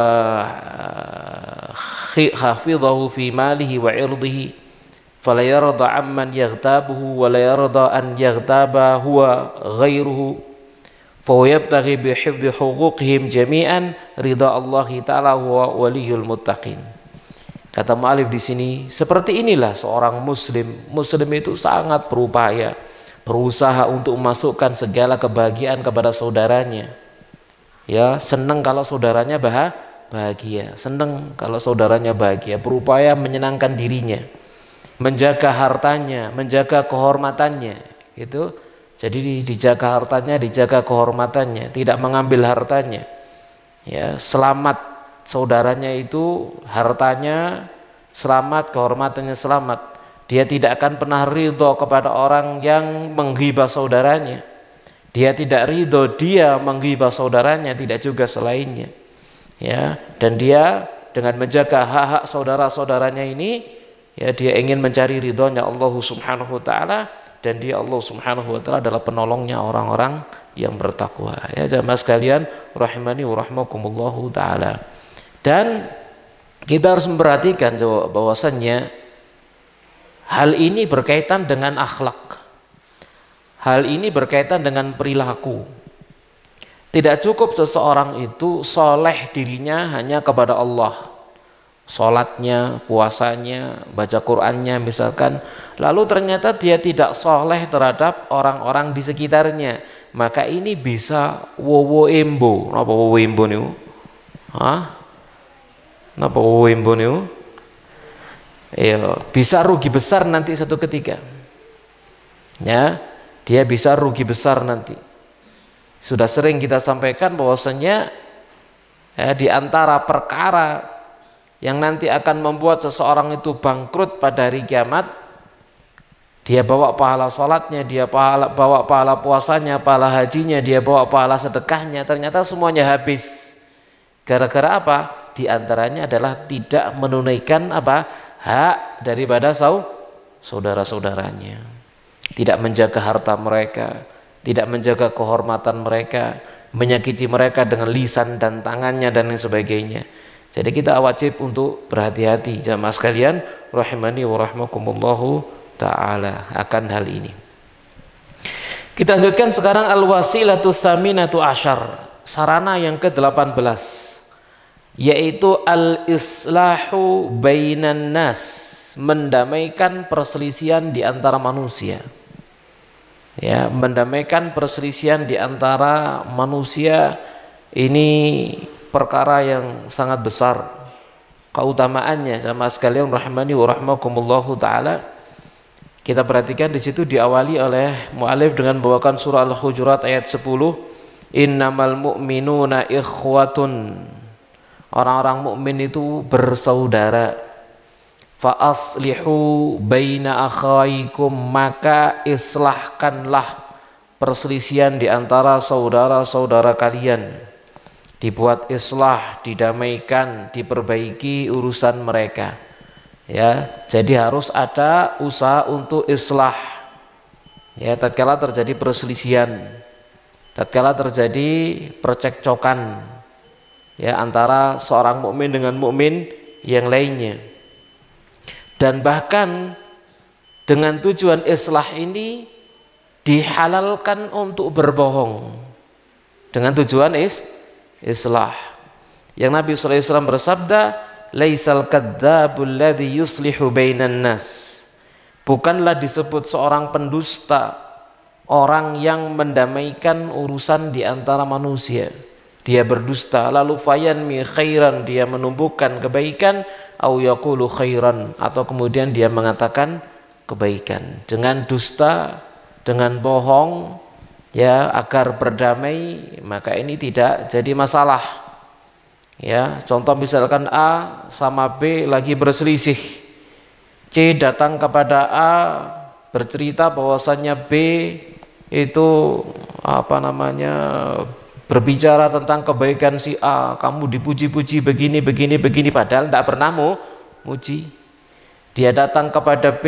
hafizahu fi malihi wa irdihi fala yarda amman yaghtabuhu wa la yarda an yaghtaba huwa ghairuhu fa yabtaghi bi hifdhi huquqihim jami'an ridha Allah taala wa waliyul muttaqin. Kata mu'allif di sini, seperti inilah seorang muslim itu sangat berupaya, berusaha untuk memasukkan segala kebahagiaan kepada saudaranya. Ya, senang kalau saudaranya bahagia, senang kalau saudaranya bahagia, berupaya menyenangkan dirinya, menjaga hartanya, menjaga kehormatannya, gitu. Jadi dijaga hartanya, dijaga kehormatannya, tidak mengambil hartanya. Ya, selamat saudaranya itu, hartanya selamat, kehormatannya selamat. Dia tidak akan pernah ridho kepada orang yang menghibah saudaranya. Dia tidak ridho dia menghibah saudaranya, tidak juga selainnya. Ya, dan dia dengan menjaga hak-hak saudara-saudaranya ini, ya, dia ingin mencari ridhonya Allah Subhanahu wa taala, dan dia Allah Subhanahu wa taala adalah penolongnya orang-orang yang bertakwa. Ya jemaah sekalian rahimani wa rahimakumullahu taala. Dan kita harus memperhatikan bahwasannya hal ini berkaitan dengan akhlak. Hal ini berkaitan dengan perilaku. Tidak cukup seseorang itu soleh dirinya hanya kepada Allah, sholatnya, puasanya, baca Qur'annya misalkan, lalu ternyata dia tidak soleh terhadap orang-orang di sekitarnya, maka ini bisa wowo embo. Napa wowo embo niku? Napa wowo embo niku? Ya, bisa rugi besar nanti satu ketika. Ya, dia bisa rugi besar nanti. Sudah sering kita sampaikan bahwasanya di antara perkara yang nanti akan membuat seseorang itu bangkrut pada hari kiamat, dia bawa pahala sholatnya, dia bawa pahala puasanya, pahala hajinya, dia bawa pahala sedekahnya, ternyata semuanya habis. Gara-gara apa? Di antaranya adalah tidak menunaikan hak daripada saudara-saudaranya, tidak menjaga harta mereka, tidak menjaga kehormatan mereka, menyakiti mereka dengan lisan dan tangannya dan lain sebagainya. Jadi kita wajib untuk berhati-hati jamaah sekalian rahimani wa rahmakumullahu ta'ala akan hal ini. Kita lanjutkan sekarang al-wasilatu tsaminatu asyar, sarana yang ke-18, yaitu al-islahu bainan nas, mendamaikan perselisihan di antara manusia. Ya, mendamaikan perselisihan di antara manusia ini perkara yang sangat besar keutamaannya jamaah sekalian rahimani wa rahmakumullahu taala. Kita perhatikan di situ diawali oleh mu'alif dengan membawakan surah Al-Hujurat ayat 10, innamal mu'minuna ikhwatun, orang-orang mukmin itu bersaudara. Fa aslihu baina akhaikum, maka islahkanlah perselisihan di antara saudara-saudara kalian. Dibuat islah, didamaikan, diperbaiki urusan mereka. Ya, jadi harus ada usaha untuk islah. Ya, tatkala terjadi perselisihan, tatkala terjadi percekcokan ya antara seorang mukmin dengan mukmin yang lainnya. Dan bahkan dengan tujuan islah ini dihalalkan untuk berbohong dengan tujuan islah. Yang Nabi SAW bersabda, laisal kadzdzabul ladzi yuslihu bainan nas, bukanlah disebut seorang pendusta orang yang mendamaikan urusan di antara manusia. Dia berdusta lalu fayanmi khairan, dia menumbuhkan kebaikan, au yaqulu khairan, atau kemudian dia mengatakan kebaikan. Dengan dusta, dengan bohong ya agar berdamai, maka ini tidak jadi masalah. Ya, contoh misalkan A sama B lagi berselisih. C datang kepada A bercerita bahwasannya B itu berbicara tentang kebaikan si A, kamu dipuji-puji begini, padahal tidak pernah muji. Dia datang kepada B,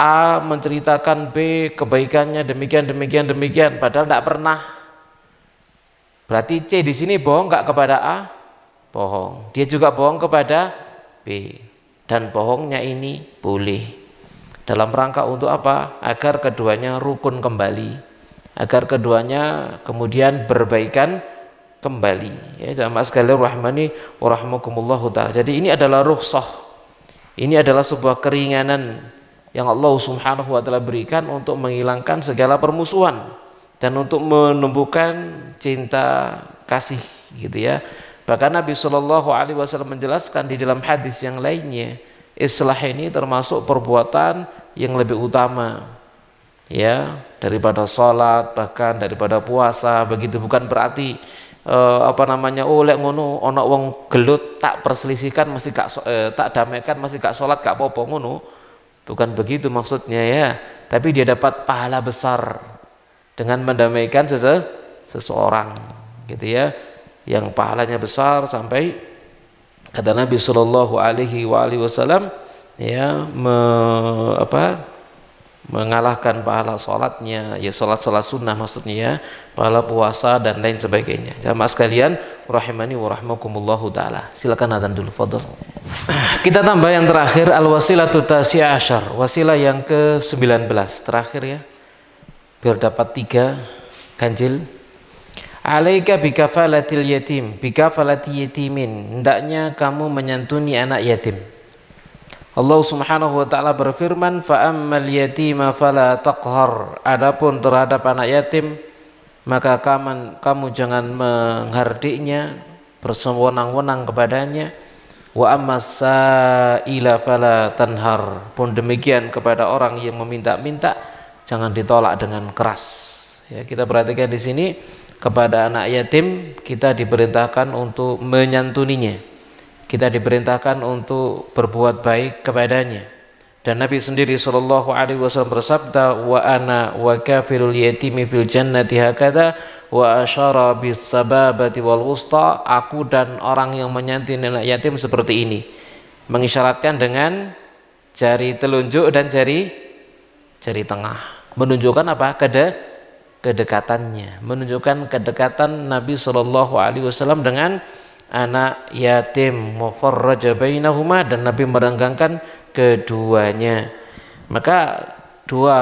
A menceritakan B kebaikannya demikian, padahal tidak pernah. Berarti C di sini bohong nggak kepada A? Bohong. Dia juga bohong kepada B, dan bohongnya ini boleh dalam rangka untuk apa? Agar keduanya rukun kembali, agar keduanya kemudian berbaikan kembali. Ya, jamaah sekalian rahmani wa rahmakumullahu ta'ala. Jadi ini adalah rukhsah, ini adalah sebuah keringanan yang Allah Subhanahu wa ta'ala berikan untuk menghilangkan segala permusuhan dan untuk menumbuhkan cinta kasih gitu ya. Bahkan Nabi SAW menjelaskan di dalam hadis yang lainnya, islah ini termasuk perbuatan yang lebih utama ya daripada sholat, bahkan daripada puasa. Begitu bukan berarti lek ngono ana wong gelut tak perselisihkan masih gak tak damaikan masih gak sholat gak apa-apa ngono, bukan begitu maksudnya ya. Tapi dia dapat pahala besar dengan mendamaikan seseorang gitu ya, yang pahalanya besar sampai kata Nabi Shallallahu Alaihi Wasallam ya mengalahkan pahala sholatnya, ya sholat sunnah maksudnya ya, pahala puasa dan lain sebagainya. Jamaah sekalian rahimani wa rahmakumullahu taala. Silakan adzan dulu, fadhol. Kita tambah yang terakhir, al-wasilatu tasi'ah asyar, wasilah yang ke-19 terakhir ya, biar dapat 3 ganjil. Alaika bikafalatil yatim, bikafalati yatimin, hendaknya kamu menyantuni anak yatim. Allah Subhanahu wa taala berfirman, fa ammal yatima fala taqhar, adapun terhadap anak yatim maka kamu jangan menghardiknya, bersewenang-wenang kepadanya. Wa ammas sa'ila fala tanhar, pun demikian kepada orang yang meminta-minta jangan ditolak dengan keras. Ya, kita perhatikan di sini, kepada anak yatim kita diperintahkan untuk menyantuninya, kita diperintahkan untuk berbuat baik kepadanya. Dan Nabi sendiri sallallahu alaihi wasallam bersabda, wa ana wa kafirul yatimi fil jannati hakadha wa asyara bis sababati wal wusta, aku dan orang yang menyantuni anak yatim seperti ini, mengisyaratkan dengan jari telunjuk dan jari tengah, menunjukkan apa? kedekatannya, menunjukkan kedekatan Nabi Shallallahu Alaihi Wasallam dengan anak yatim, mufarraja bainahuma, dan Nabi merenggangkan keduanya. Maka dua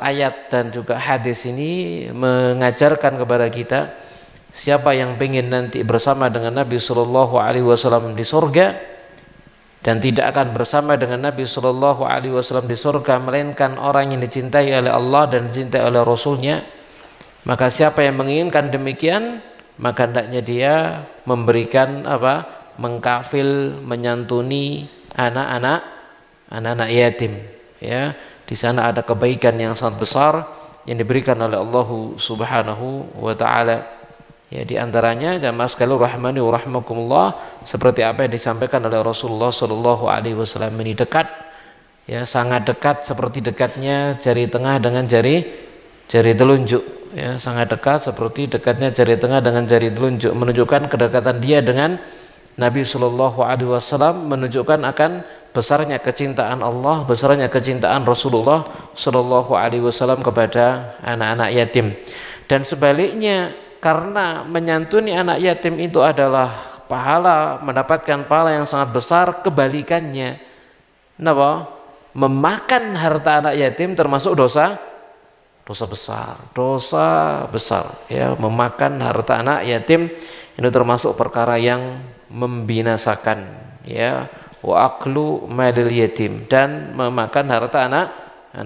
ayat dan juga hadis ini mengajarkan kepada kita, siapa yang ingin nanti bersama dengan Nabi Shallallahu Alaihi Wasallam di surga dan tidak akan bersama dengan Nabi Shallallahu Alaihi Wasallam di surga melainkan orang yang dicintai oleh Allah dan dicintai oleh Rasulnya, maka siapa yang menginginkan demikian, maka hendaknya dia memberikan mengkafil, menyantuni anak-anak yatim. Ya, di sana ada kebaikan yang sangat besar yang diberikan oleh Allah Subhanahu wa taala. Ya, di antaranya jamaah sekalian rahmani wa rahmakumullah, seperti apa yang disampaikan oleh Rasulullah Shallallahu Alaihi Wasallam, ini dekat, ya sangat dekat, seperti dekatnya jari tengah dengan jari telunjuk, ya sangat dekat seperti dekatnya jari tengah dengan jari telunjuk, menunjukkan kedekatan dia dengan Nabi Shallallahu Alaihi Wasallam, menunjukkan akan besarnya kecintaan Allah, besarnya kecintaan Rasulullah Shallallahu Alaihi Wasallam kepada anak-anak yatim. Dan sebaliknya, karena menyantuni anak yatim itu adalah pahala, mendapatkan pahala yang sangat besar, kebalikannya memakan harta anak yatim termasuk dosa besar, ya. Memakan harta anak yatim ini termasuk perkara yang membinasakan, ya. Wa aklu malil yatim, dan memakan harta anak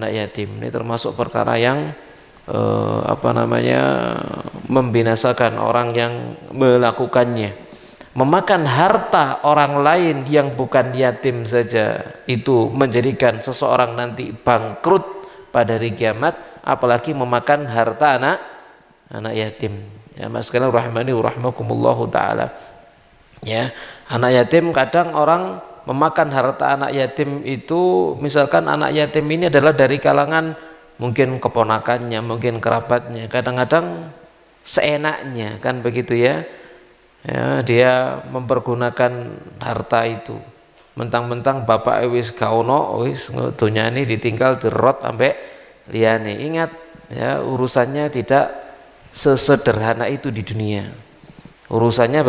yatim ini termasuk perkara yang membinasakan orang yang melakukannya. Memakan harta orang lain yang bukan yatim saja itu menjadikan seseorang nanti bangkrut pada hari kiamat, apalagi memakan harta anak yatim. Ya, mas sekalian rahmani wa rahmakumullahu taala. Ya, anak yatim, kadang orang memakan harta anak yatim itu, misalkan anak yatim ini adalah dari kalangan mungkin keponakannya, mungkin kerabatnya, kadang-kadang seenaknya, kan begitu ya. Ya, dia mempergunakan harta itu, mentang-mentang bapak wis kaono, wis donyane ditinggal dirot sampai liyane. Ingat ya, urusannya tidak sesederhana itu di dunia, urusannya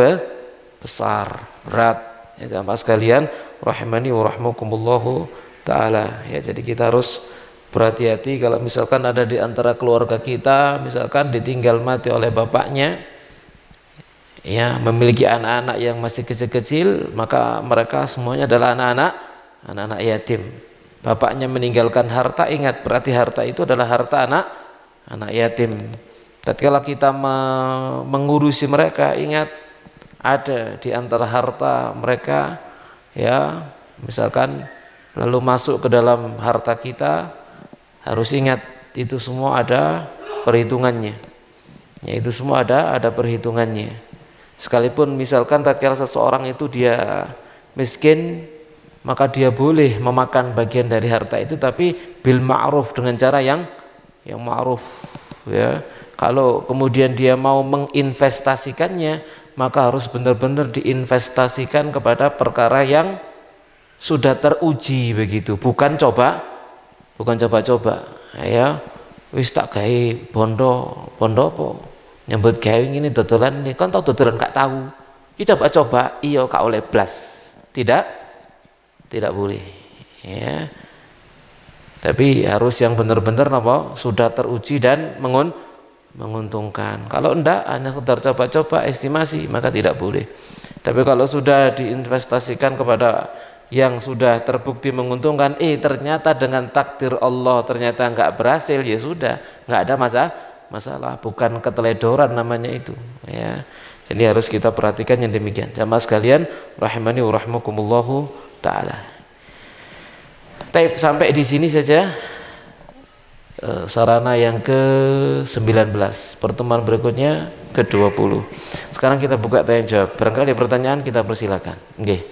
besar, berat, ya jamaah sekalian rahimani wa rahmakumullahu taala. Ya, jadi kita harus berhati-hati kalau misalkan ada di antara keluarga kita, misalkan ditinggal mati oleh bapaknya, ya, memiliki anak-anak yang masih kecil-kecil, maka mereka semuanya adalah anak-anak yatim. Bapaknya meninggalkan harta, ingat berarti harta itu adalah harta anak yatim. Tatkala kita mengurusi mereka, ingat ada di antara harta mereka, ya, misalkan lalu masuk ke dalam harta kita, harus ingat itu semua ada perhitungannya. Ya, itu semua ada perhitungannya. Sekalipun misalkan tatkala seseorang itu dia miskin, maka dia boleh memakan bagian dari harta itu, tapi bil ma'ruf, dengan cara yang ma'ruf, ya. Kalau kemudian dia mau menginvestasikannya, maka harus benar-benar diinvestasikan kepada perkara yang sudah teruji begitu, bukan coba-coba, ya. Wis tak gawe bondo apa nyambut gawe ngene dodolan ini, kan tau dodolan gak tahu iki coba-coba iya gak oleh blas, tidak boleh, ya. Tapi harus yang benar-benar sudah teruji dan menguntungkan. Kalau enggak, hanya sekedar coba-coba estimasi, maka tidak boleh. Tapi kalau sudah diinvestasikan kepada yang sudah terbukti menguntungkan, ternyata dengan takdir Allah ternyata enggak berhasil, ya sudah, enggak ada masalah, bukan keteledoran namanya itu, ya. Jadi harus kita perhatikan yang demikian. Jamaah sekalian rahimani wa rahmakumullahu taala. Sampai di sini saja sarana yang ke-19. Pertemuan berikutnya ke-20. Sekarang kita buka tanya jawab. Barangkali ada pertanyaan, kita persilakan. Nggih.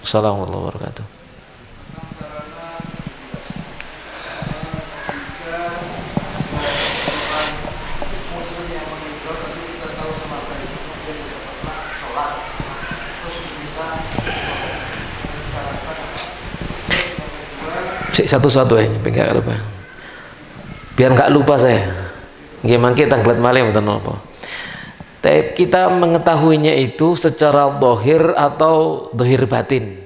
Assalamualaikum warahmatullahi wabarakatuh. Satu-satu ya, biar nggak lupa saya. Gimana kita ngeliat malih mboten napa. Tapi kita mengetahuinya itu secara dohir atau dohir batin,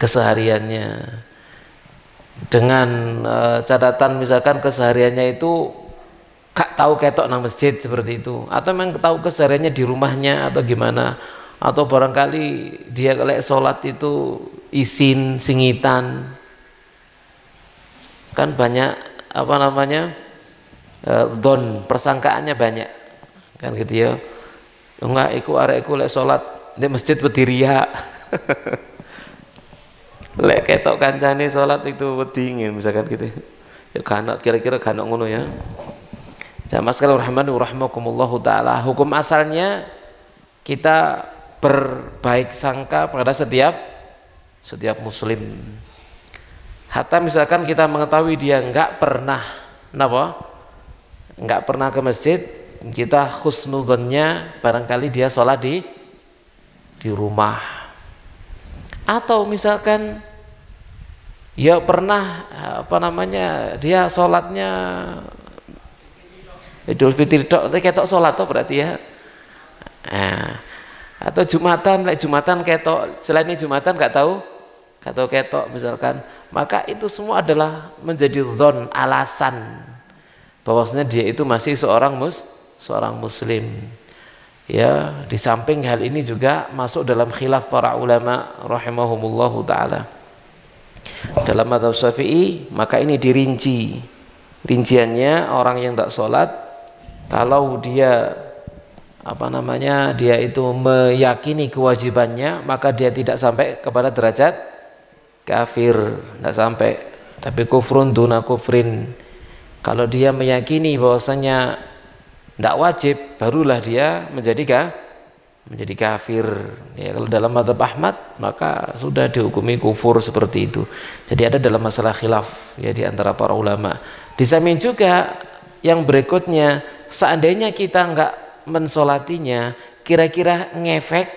kesehariannya, dengan catatan misalkan kesehariannya itu gak tahu ketok nang masjid seperti itu, atau memang tahu kesehariannya di rumahnya atau gimana, atau barangkali dia kalau sholat itu isin singitan, kan banyak apa namanya don, persangkaannya banyak kan gitu ya. Enggak iku arek iku lek salat di masjid wedi riya. Lek ketok kancane salat itu wedi misalkan gitu. Ya kanok kira-kira kanok ngono ya. Jamaah sekalian rahimani wa rahimakumullah taala, hukum asalnya kita berbaik sangka pada setiap muslim. Hatta misalkan kita mengetahui dia enggak pernah enggak pernah ke masjid, kita husnudzonnya barangkali dia sholat di rumah, atau misalkan ya pernah apa namanya dia sholatnya Idul Fitri tok, ketok sholat tuh berarti ya. Atau Jumatan, Jumatan ketok, selain ini Jumatan nggak tahu ketok misalkan, maka itu semua adalah menjadi zon, alasan bahwasanya dia itu masih seorang muslim. Ya, di samping hal ini juga masuk dalam khilaf para ulama rahimahumullahu taala. Dalam mazhab Syafi'i maka ini dirinci. Rinciannya orang yang tak sholat, kalau dia apa namanya dia itu meyakini kewajibannya, maka dia tidak sampai kepada derajat kafir, tidak sampai, tapi kufrun duna kufrin. Kalau dia meyakini bahwasanya tidak wajib, barulah dia menjadi kafir. Ya, kalau dalam mazhab Ahmad maka sudah dihukumi kufur seperti itu. Jadi ada dalam masalah khilaf ya di antara para ulama. Di samping juga yang berikutnya, seandainya kita enggak mensolatinya, kira-kira ngefek,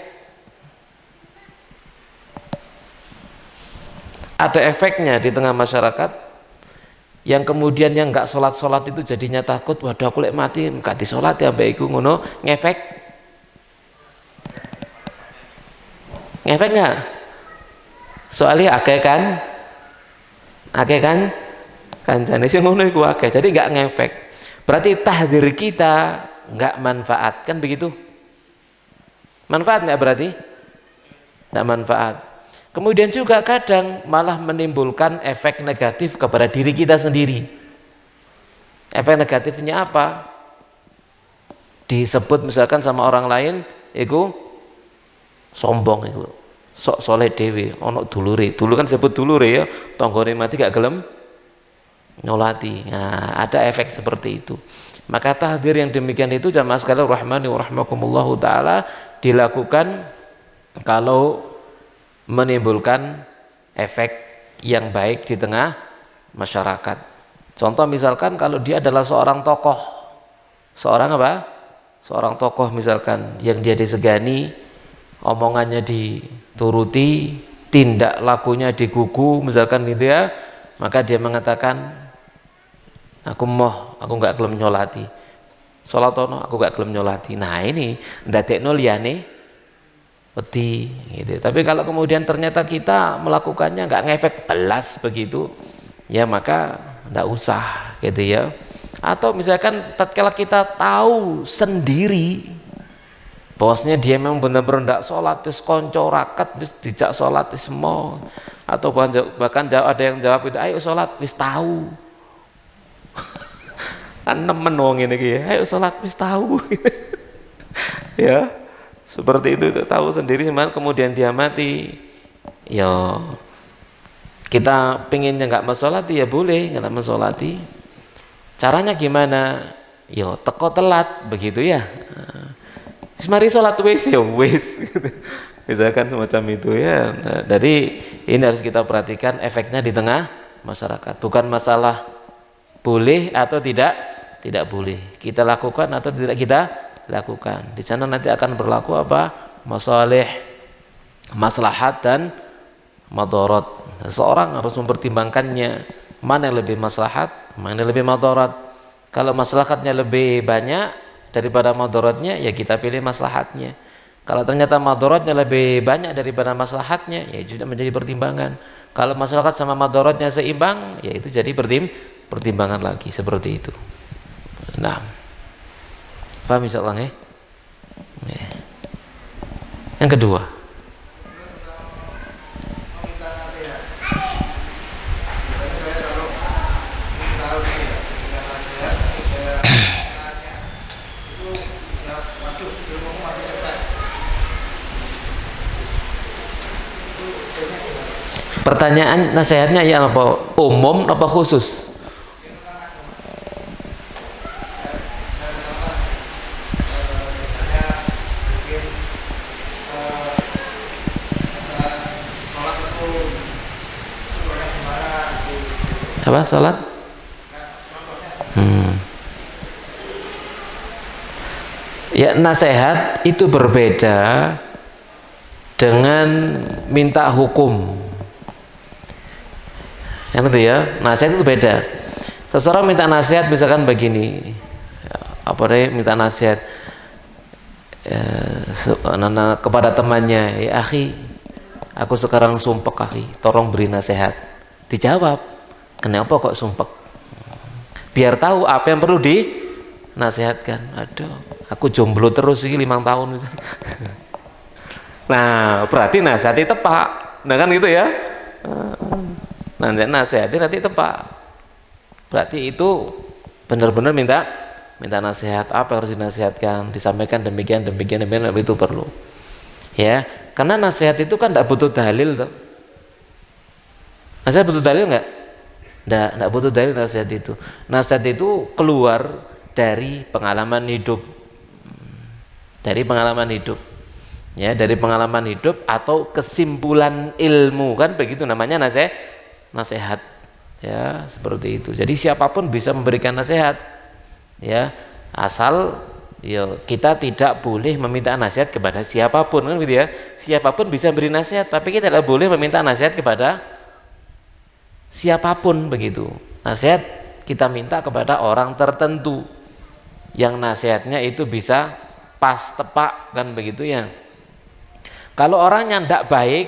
ada efeknya di tengah masyarakat, yang kemudian yang nggak sholat itu jadinya takut, waduh aku lek mati nggak disolat ya mbak iku ngono, ngefek nggak? Soalnya akeh kan kancane sing ngono iku akeh, jadi nggak ngefek. Berarti tahdir kita nggak manfaat, kan begitu? Manfaat nggak berarti? Nggak manfaat. Kemudian juga kadang malah menimbulkan efek negatif kepada diri kita sendiri. Efek negatifnya apa? Disebut misalkan sama orang lain, itu sombong, itu sok soleh dewi, ono dulure. Dulu kan sebut dulure ya, tonggone mati gak gelem nyolati. Nah, ada efek seperti itu. Maka tahdir yang demikian itu jamaah sekalian rahmani wa rahmakumullahu taala dilakukan kalau menimbulkan efek yang baik di tengah masyarakat. Contoh misalkan kalau dia adalah seorang tokoh, seorang tokoh misalkan yang dia disegani, omongannya dituruti, tindak lakunya digugu misalkan gitu ya, maka dia mengatakan aku nggak gelem nyolati, sholat ono aku nggak gelem nyolati. Nah ini ndadekno liyane wedi gitu. Tapi kalau kemudian ternyata kita melakukannya nggak ngefek belas begitu, ya maka nggak usah gitu ya. Atau misalkan tatkala kita tahu sendiri bahwasanya dia memang benar-benar nggak sholat, terus konco rakat wis dijak sholat semua, atau bahkan ada yang jawab itu ayo sholat wis tahu. Kan nemen wong ini ya, ayo sholat wis tahu. Ya seperti itu tahu sendiri, kemudian dia mati. Ya kita pengennya nggak mensolati ya boleh nggak mensolati. Caranya gimana? Yo teko telat begitu ya. Mari sholat wis ya wis. Misalkan semacam itu ya. Nah, jadi ini harus kita perhatikan efeknya di tengah masyarakat. Bukan masalah boleh atau tidak boleh kita lakukan atau tidak kita lakukan. Di sana nanti akan berlaku apa? Masalih, maslahat dan madarat. Seseorang harus mempertimbangkannya, mana yang lebih maslahat, mana lebih madarat. Kalau maslahatnya lebih banyak daripada madaratnya, ya kita pilih maslahatnya. Kalau ternyata madaratnya lebih banyak daripada maslahatnya, ya itu menjadi pertimbangan. Kalau maslahat sama madaratnya seimbang, ya itu jadi pertimbangan lagi, seperti itu. Nah, paham insyaallah ya? Yang kedua, pertanyaan nasihatnya ya apa? Umum apa khusus? Apa salat? Ya, nasihat itu berbeda dengan minta hukum. Yang itu ya, nasihat itu beda. Seseorang minta nasihat misalkan begini, apa deh, minta nasihat kepada temannya, ya akhi, aku sekarang sumpek akhi, tolong beri nasihat. Dijawab, kenapa kok sumpek? Biar tahu apa yang perlu dinasihatkan. Aduh, aku jomblo terus sih 5 tahun itu. Nah, berarti nasihatnya tepat. Nah kan gitu ya. Nanti nasihatnya nanti tepat. Berarti itu benar-benar minta nasihat. Apa yang harus dinasihatkan, disampaikan demikian itu perlu. Ya, karena nasihat itu kan tidak butuh dalil tuh. Nasihat butuh dalil nggak? Nggak butuh dalil nasihat itu. Nasihat itu keluar dari pengalaman hidup. Dari pengalaman hidup. Ya, dari pengalaman hidup atau kesimpulan ilmu, kan begitu namanya nasihat. Ya, seperti itu. Jadi siapapun bisa memberikan nasihat. Ya, asal ya kita tidak boleh meminta nasihat kepada siapapun, kan gitu ya. Siapapun bisa beri nasihat, tapi kita tidak boleh meminta nasihat kepada siapapun, begitu. Nasihat kita minta kepada orang tertentu yang nasihatnya itu bisa pas tepat, kan begitu ya. Kalau orang yang tidak baik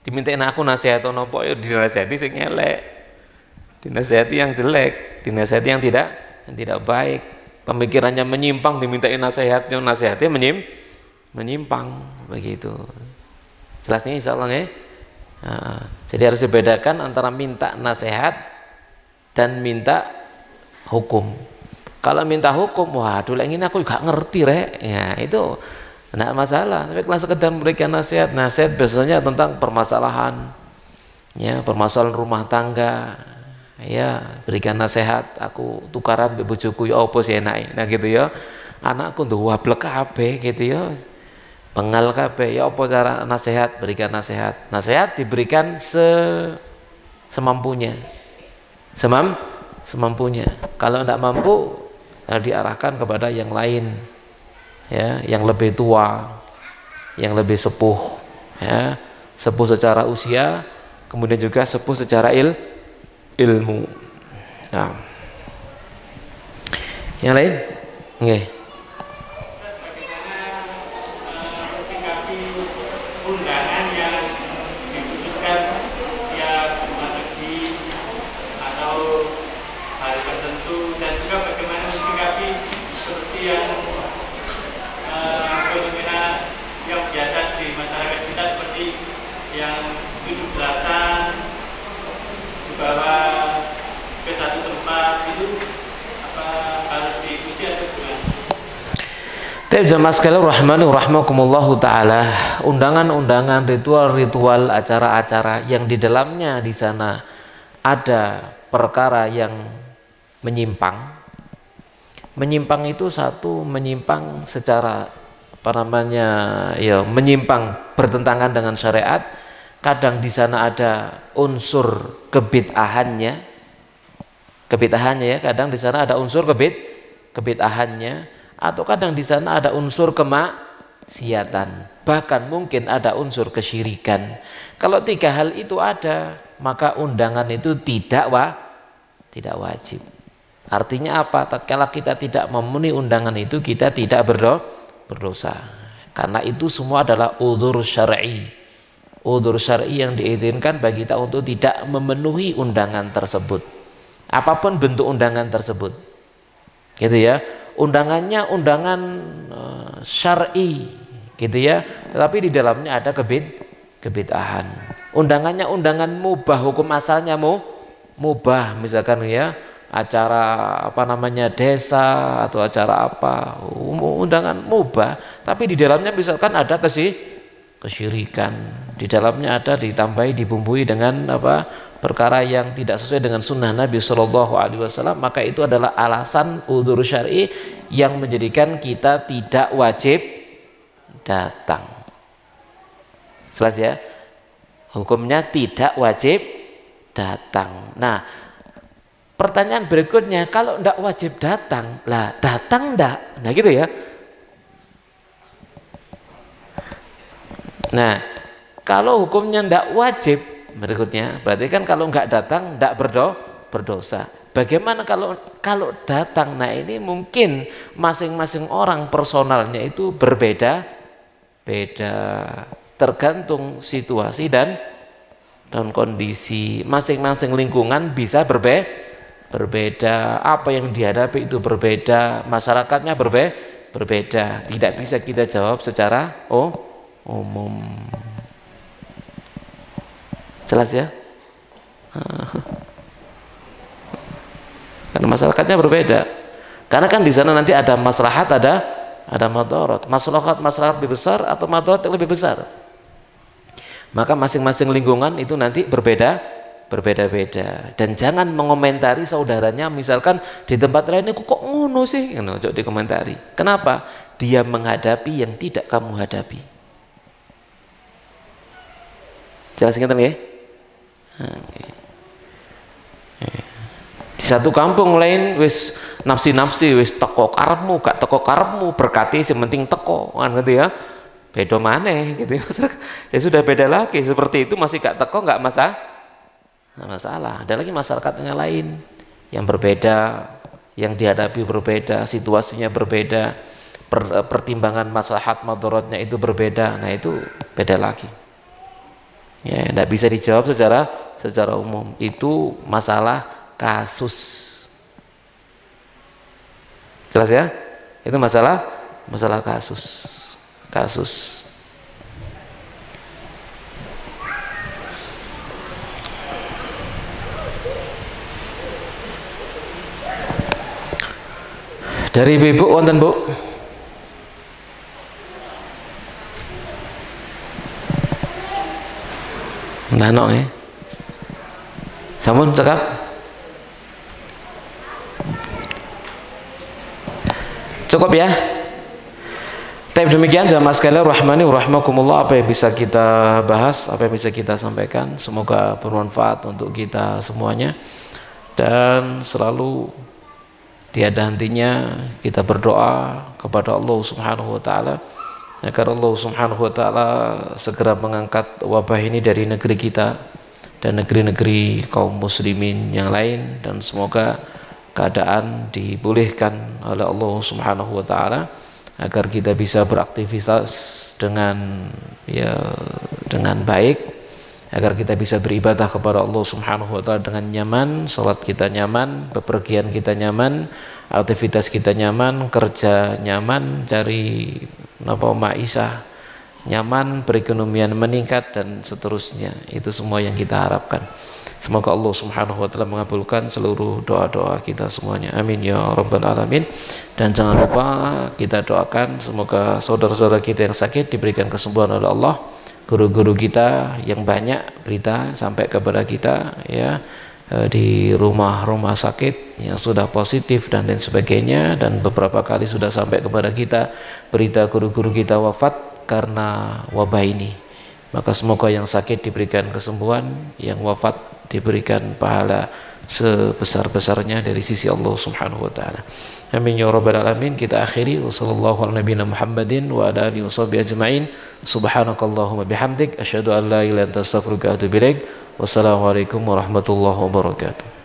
dimintain aku nasihat atau nopo, ya dinasihati sing elek, dinasihati yang jelek, dinasihati yang tidak baik, pemikirannya menyimpang, dimintain nasihatnya menyimpang, begitu. Jelasnya insyaallah ya. Jadi harus dibedakan antara minta nasihat dan minta hukum. Kalau minta hukum, waduh ini aku juga ngerti rek, ya itu tidak masalah. Tapi kalau sekedar memberikan nasihat biasanya tentang permasalahan, ya permasalahan rumah tangga, ya berikan nasihat, aku tukaran be bojoku ya apa sih enak, nah gitu ya, anakku tuh wablek kabeh gitu ya, pengal kabeh, ya apa cara nasihat, berikan nasihat diberikan semampunya, semampunya. Kalau tidak mampu, diarahkan kepada yang lain, ya, yang lebih tua, yang lebih sepuh, ya, sepuh secara usia, kemudian juga sepuh secara ilmu. Nah, yang lain, nggih. Jamaah sekalian rahmani rahmakumullahu taala, undangan-undangan, ritual-ritual, acara-acara yang di dalamnya di sana ada perkara yang menyimpang. Menyimpang itu satu, menyimpang secara apa namanya, ya menyimpang bertentangan dengan syariat. Kadang di sana ada unsur kebid'ahannya ya, kadang di sana ada unsur kebid'ahannya. Atau kadang di sana ada unsur kemaksiatan, bahkan mungkin ada unsur kesyirikan. Kalau 3 hal itu ada, maka undangan itu tidak Tidak wajib. Artinya apa? Tatkala kita tidak memenuhi undangan itu, kita tidak berdosa. Karena itu semua adalah udzur syar'i. Udzur syar'i yang diizinkan bagi kita untuk tidak memenuhi undangan tersebut. Apapun bentuk undangan tersebut. Gitu ya. Undangannya undangan syar'i, gitu ya. Tapi di dalamnya ada kebid'ahan. Undangannya undangan mubah, hukum asalnya mubah, misalkan ya. Acara desa atau acara apa, undangan mubah, tapi di dalamnya misalkan ada kesyirikan, di dalamnya ada ditambahi dibumbui dengan perkara yang tidak sesuai dengan sunnah Nabi Shallallahu Alaihi Wasallam, maka itu adalah alasan udzur syar'i yang menjadikan kita tidak wajib datang. Jelas ya, hukumnya tidak wajib datang. Nah, pertanyaan berikutnya, kalau tidak wajib datang, lah datang ndak? Nah gitu ya. Nah, kalau hukumnya ndak wajib, berikutnya berarti kan kalau nggak datang ndak berdosa. Bagaimana kalau datang? Nah ini mungkin masing-masing orang personalnya itu berbeda, tergantung situasi dan kondisi. Masing-masing lingkungan bisa berbeda, apa yang dihadapi itu berbeda, masyarakatnya berbeda, tidak bisa kita jawab secara umum. Jelas ya? Karena masyarakatnya berbeda. Karena kan di sana nanti ada maslahat, ada madarat. Maslahat lebih besar atau madarat yang lebih besar. Maka masing-masing lingkungan itu nanti berbeda-beda, dan jangan mengomentari saudaranya misalkan di tempat lain kok ngono sih, coba dikomentari. Kenapa? Dia menghadapi yang tidak kamu hadapi. Jelas ngeten nggih? Di satu kampung lain wis nafsi wis teko karepmu, gak teko karepmu, berkati sing penting teko, kan gitu ya. Beda maneh gitu ya, sudah beda lagi. Seperti itu masih gak teko gak masalah. Ada lagi masyarakatnya lain yang berbeda, yang dihadapi berbeda, situasinya berbeda, pertimbangan maslahat madaratnya itu berbeda. Nah itu beda lagi. Ya, tidak bisa dijawab secara umum. Itu masalah kasus. Jelas ya? Itu masalah kasus. Dari ibu wonten Bu? Nano ya. Sampun cekap. Cukup ya. Tapi demikian jamaah sekalian rahmani wa rahmakumullah, apa yang bisa kita bahas, apa yang bisa kita sampaikan, semoga bermanfaat untuk kita semuanya, dan selalu tiada hentinya kita berdoa kepada Allah Subhanahu wa taala agar Allah Subhanahu wa taala segera mengangkat wabah ini dari negeri kita dan negeri-negeri kaum muslimin yang lain, dan semoga keadaan dipulihkan oleh Allah Subhanahu wa taala agar kita bisa beraktivitas dengan baik, agar kita bisa beribadah kepada Allah Subhanahu wa taala dengan nyaman, salat kita nyaman, bepergian kita nyaman, aktivitas kita nyaman, kerja nyaman, cari maisha nyaman, perekonomian meningkat, dan seterusnya. Itu semua yang kita harapkan. Semoga Allah Subhanahu wa taala mengabulkan seluruh doa-doa kita semuanya. Amin ya rabbal alamin. Dan jangan lupa kita doakan semoga saudara-saudara kita yang sakit diberikan kesembuhan oleh Allah. Guru-guru kita yang banyak berita sampai kepada kita ya, di rumah-rumah sakit yang sudah positif dan lain sebagainya, dan beberapa kali sudah sampai kepada kita berita guru-guru kita wafat karena wabah ini. Maka semoga yang sakit diberikan kesembuhan, yang wafat diberikan pahala sebesar-besarnya dari sisi Allah Subhanahu wa taala. Amin ya rabbal alamin. Kita akhiri wa sallallahu ala nabiyina Muhammadin wa ala alihi washabihi ajmain. Subhanakallahumma bihamdik asyhadu an la ilaha illa anta astaghfiruka wa atubu ilaik. Wassalamualaikum warahmatullahi wabarakatuh.